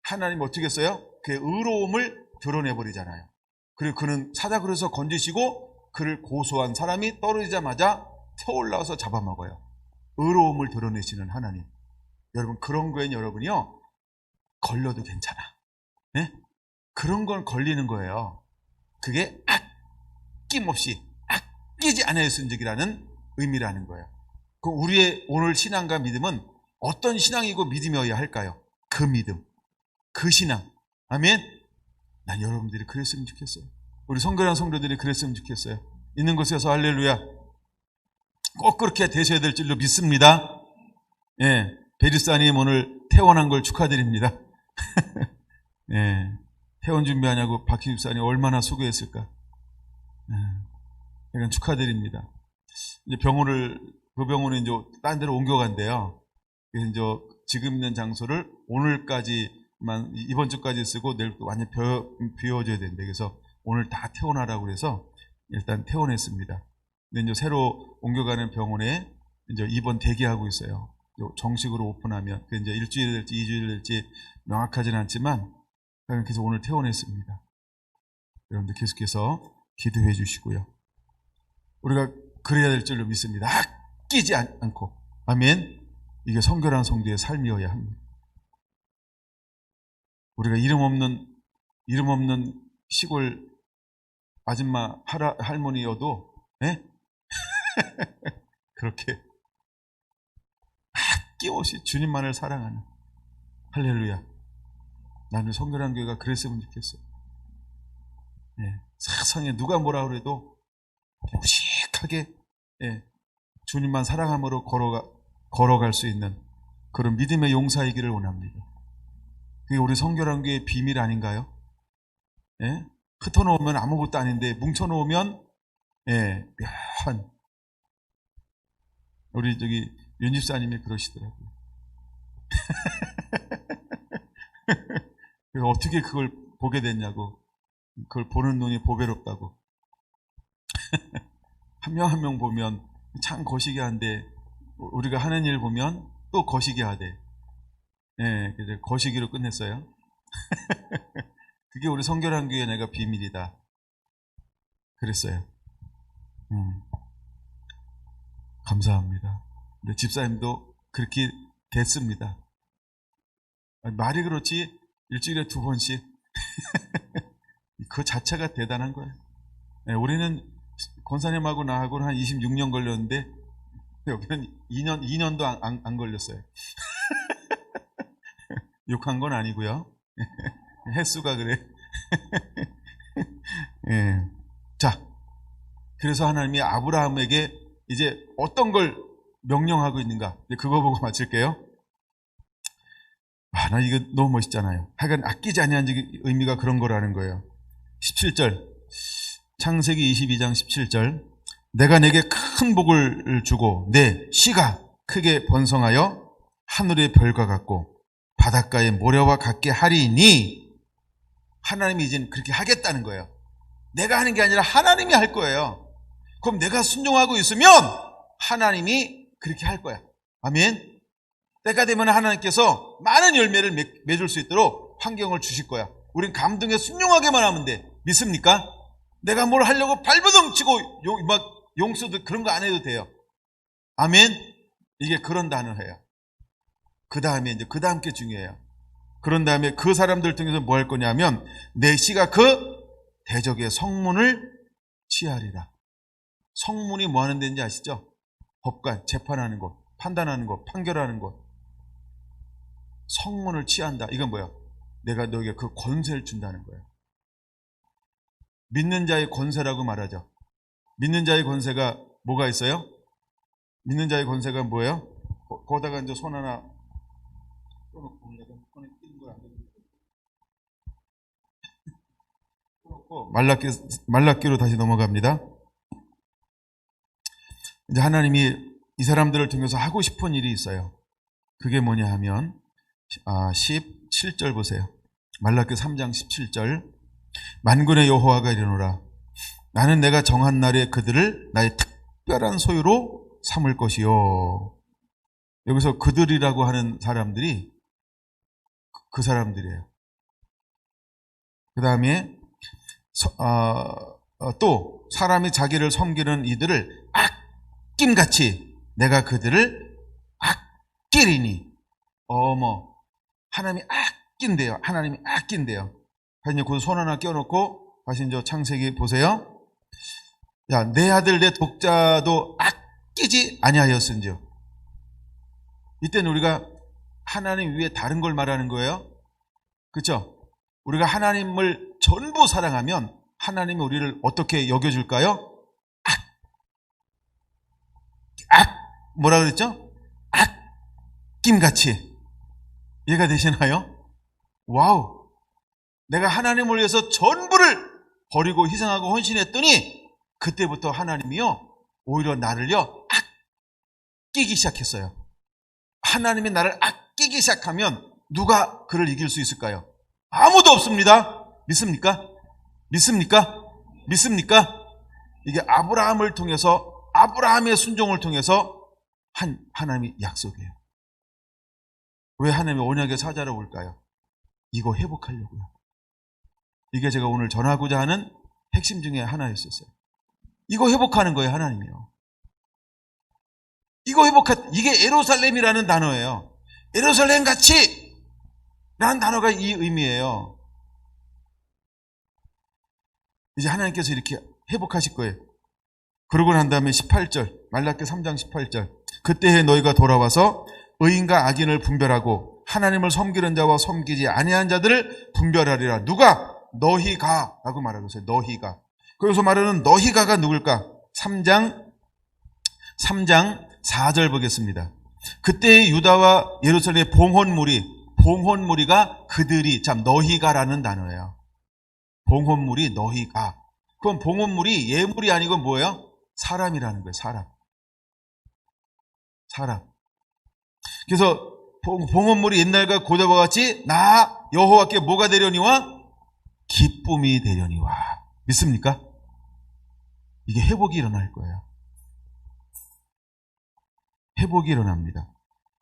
하나님 어떻게 했어요? 그의 의로움을 드러내버리잖아요. 그리고 그는 사자굴에서 건지시고 그를 고소한 사람이 떨어지자마자 태올라와서 잡아먹어요. 의로움을 드러내시는 하나님. 여러분 그런 거엔 여러분이요 걸려도 괜찮아. 네? 그런 건 걸리는 거예요. 그게 아낌없이 아끼지 않았은적이라는 의미라는 거예요. 그 우리의 오늘 신앙과 믿음은 어떤 신앙이고 믿음이어야 할까요? 그 믿음, 그 신앙. 아멘. 난 여러분들이 그랬으면 좋겠어요. 우리 성결한 성도들이 그랬으면 좋겠어요. 있는 곳에서 할렐루야. 꼭 그렇게 되셔야 될 줄로 믿습니다. 예, 베리사님 오늘 퇴원한 걸 축하드립니다. 예, 퇴원 준비하냐고 박 기집사님 얼마나 수고했을까. 그러니까 축하드립니다. 이제 그 병원을 이제 딴 데로 옮겨간대요. 그래서 이제 지금 있는 장소를 오늘까지만, 이번 주까지 쓰고 내일 또 완전 비워줘야 된대. 그래서 오늘 다 퇴원하라고 그래서 일단 퇴원했습니다. 근데 이제 새로 옮겨가는 병원에 이제 입원 대기하고 있어요. 정식으로 오픈하면. 이제 일주일 될지 2주일 될지 명확하지는 않지만, 그래서 오늘 퇴원했습니다. 여러분들 계속해서 기도해 주시고요. 우리가 그래야 될 줄로 믿습니다. 아끼지 않고. 아멘. 이게 성결한 성도의 삶이어야 합니다. 우리가 이름 없는 시골 아줌마 할머니여도 그렇게 아낌없이 주님만을 사랑하는 할렐루야. 나는 성결한 교회가 그랬으면 좋겠어. 세상에 누가 뭐라 그래도 무식하게 주님만 사랑함으로 걸어갈 수 있는 그런 믿음의 용사이기를 원합니다. 그게 우리 성결한 교회의 비밀 아닌가요? 흩어놓으면 아무것도 아닌데 뭉쳐놓으면 묘한. 우리 윤 집사님이 그러시더라고요. 그래서 어떻게 그걸 보게 됐냐고. 그걸 보는 눈이 보배롭다고. 한 명 한 명 보면 참 거시기한데 우리가 하는 일 보면 또 거시기하대. 그래서 거시기로 끝냈어요. 그게 우리 성결한 교회 내가 비밀이다. 그랬어요. 감사합니다. 근데 집사님도 그렇게 됐습니다. 말이 그렇지 일주일에 2번씩 그 자체가 대단한 거예요. 우리는 권사님하고 나하고는 한 26년 걸렸는데 여기는 2년도 안 걸렸어요. 욕한 건 아니고요. 횟수가 그래. 자, 그래서 하나님이 아브라함에게 이제 어떤 걸 명령하고 있는가? 그거 보고 마칠게요. 나 이거 너무 멋있잖아요. 하여간 아끼지 아니한 의미가 그런 거라는 거예요. 17절. 창세기 22장 17절. 내가 내게 큰 복을 주고 내 씨가 크게 번성하여 하늘의 별과 같고 바닷가의 모래와 같게 하리니, 하나님이 이제 그렇게 하겠다는 거예요. 내가 하는 게 아니라 하나님이 할 거예요. 그럼 내가 순종하고 있으면 하나님이 그렇게 할 거야. 아멘. 때가 되면 하나님께서 많은 열매를 맺을 수 있도록 환경을 주실 거야. 우린 감동에 순종하게만 하면 돼. 믿습니까? 내가 뭘 하려고 발버둥 치고 막 용서도 그런 거 안 해도 돼요. 아멘. 이게 그런 단어예요. 그 다음에 이제 그 다음 게 중요해요. 그런 다음에 그 사람들 통해서 뭐 할 거냐면 내 씨가 그 대적의 성문을 취하리라. 성문이 뭐 하는 데인지 아시죠? 법관, 재판하는 곳, 판단하는 곳, 판결하는 곳. 성문을 취한다. 이건 뭐야? 내가 너에게 그 권세를 준다는 거예요. 믿는 자의 권세라고 말하죠. 믿는 자의 권세가 뭐가 있어요? 믿는 자의 권세가 뭐예요? 거기다가 이제 손 하나 껴놓고, 손에 끼는 거안 껴놓고 말라기로 다시 넘어갑니다. 이제 하나님이 이 사람들을 통해서 하고 싶은 일이 있어요. 그게 뭐냐 하면 17절 보세요. 말라기 3장 17절. 만군의 여호와가 이르노라. 나는 내가 정한 날에 그들을 나의 특별한 소유로 삼을 것이요. 여기서 그들이라고 하는 사람들이 그 사람들이에요. 그 다음에 또 사람이 자기를 섬기는 이들을 아낌같이 내가 그들을 아끼리니. 하나님이 아낀대요. 하나님이 아낀대요. 다시 그 손 하나 껴놓고 다시 이제 창세기 보세요. 야, 내 아들 내 독자도 아끼지 아니하였은지요. 이때는 우리가 하나님 위에 다른 걸 말하는 거예요. 그렇죠? 우리가 하나님을 전부 사랑하면 하나님이 우리를 어떻게 여겨줄까요? 뭐라 그랬죠? 아낌같이. 이해가 되시나요? 와우. 내가 하나님을 위해서 전부를 버리고 희생하고 헌신했더니 그때부터 하나님이요 오히려 나를요 아끼기 시작했어요. 하나님이 나를 아끼기 시작하면 누가 그를 이길 수 있을까요? 아무도 없습니다. 믿습니까? 믿습니까? 믿습니까? 이게 아브라함을 통해서, 아브라함의 순종을 통해서 하나님의 약속이에요. 왜 하나님이 언약의 사자로 올까요? 이거 회복하려고요. 이게 제가 오늘 전하고자 하는 핵심 중에 하나였었어요. 이거 회복하는 거예요, 하나님이요. 이게 예루살렘이라는 단어예요. 예루살렘 같이 라는 단어가 이 의미예요. 이제 하나님께서 이렇게 회복하실 거예요. 그러고 난 다음에 18절, 말라기 3장 18절. 그때에 너희가 돌아와서 의인과 악인을 분별하고 하나님을 섬기는 자와 섬기지 아니한 자들을 분별하리라. 누가? 너희가 라고 말하고 있어요. 너희가. 그래서 말하는 너희가가 누굴까? 3장 4절 보겠습니다. 그때 유다와 예루살렘의 봉헌무리가 그들이, 참 너희가라는 단어예요. 봉헌무리 너희가. 그럼 봉헌무리 예물이 아니고 뭐예요? 사람이라는 거예요. 사람. 그래서 봉헌물이 옛날과 고대와 같이 나 여호와께 뭐가 되려니와? 기쁨이 되려니와. 믿습니까? 이게 회복이 일어날 거예요. 회복이 일어납니다.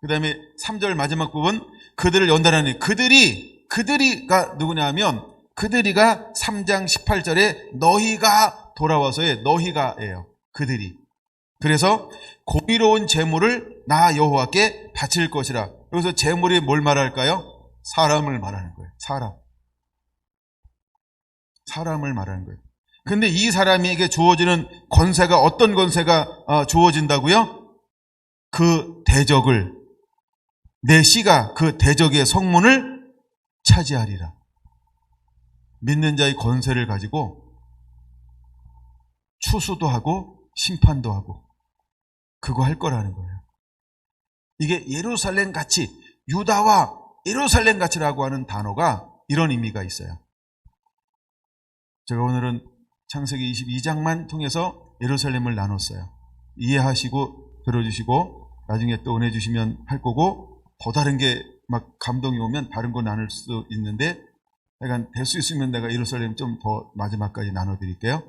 그 다음에 3절 마지막 부분, 그들을 연단하니. 그들이가 누구냐 하면 그들이가 3장 18절에 너희가 돌아와서의 너희가예요. 그들이. 그래서 공의로운 제물을 나 여호와께 바칠 것이라. 여기서 제물이 뭘 말할까요? 사람을 말하는 거예요. 사람을 말하는 거예요. 근데 이 사람에게 주어지는 권세가 어떤 권세가 주어진다고요? 그 대적을, 내 씨가 그 대적의 성문을 차지하리라. 믿는 자의 권세를 가지고 추수도 하고 심판도 하고 그거 할 거라는 거예요. 이게 예루살렘 같이, 유다와 예루살렘 같이라고 하는 단어가 이런 의미가 있어요. 제가 오늘은 창세기 22장만 통해서 예루살렘을 나눴어요. 이해하시고 들어주시고 나중에 또 은혜 주시면 할 거고, 더 다른 게 막 감동이 오면 다른 거 나눌 수 있는데, 약간 될 수 있으면 내가 예루살렘 좀 더 마지막까지 나눠드릴게요.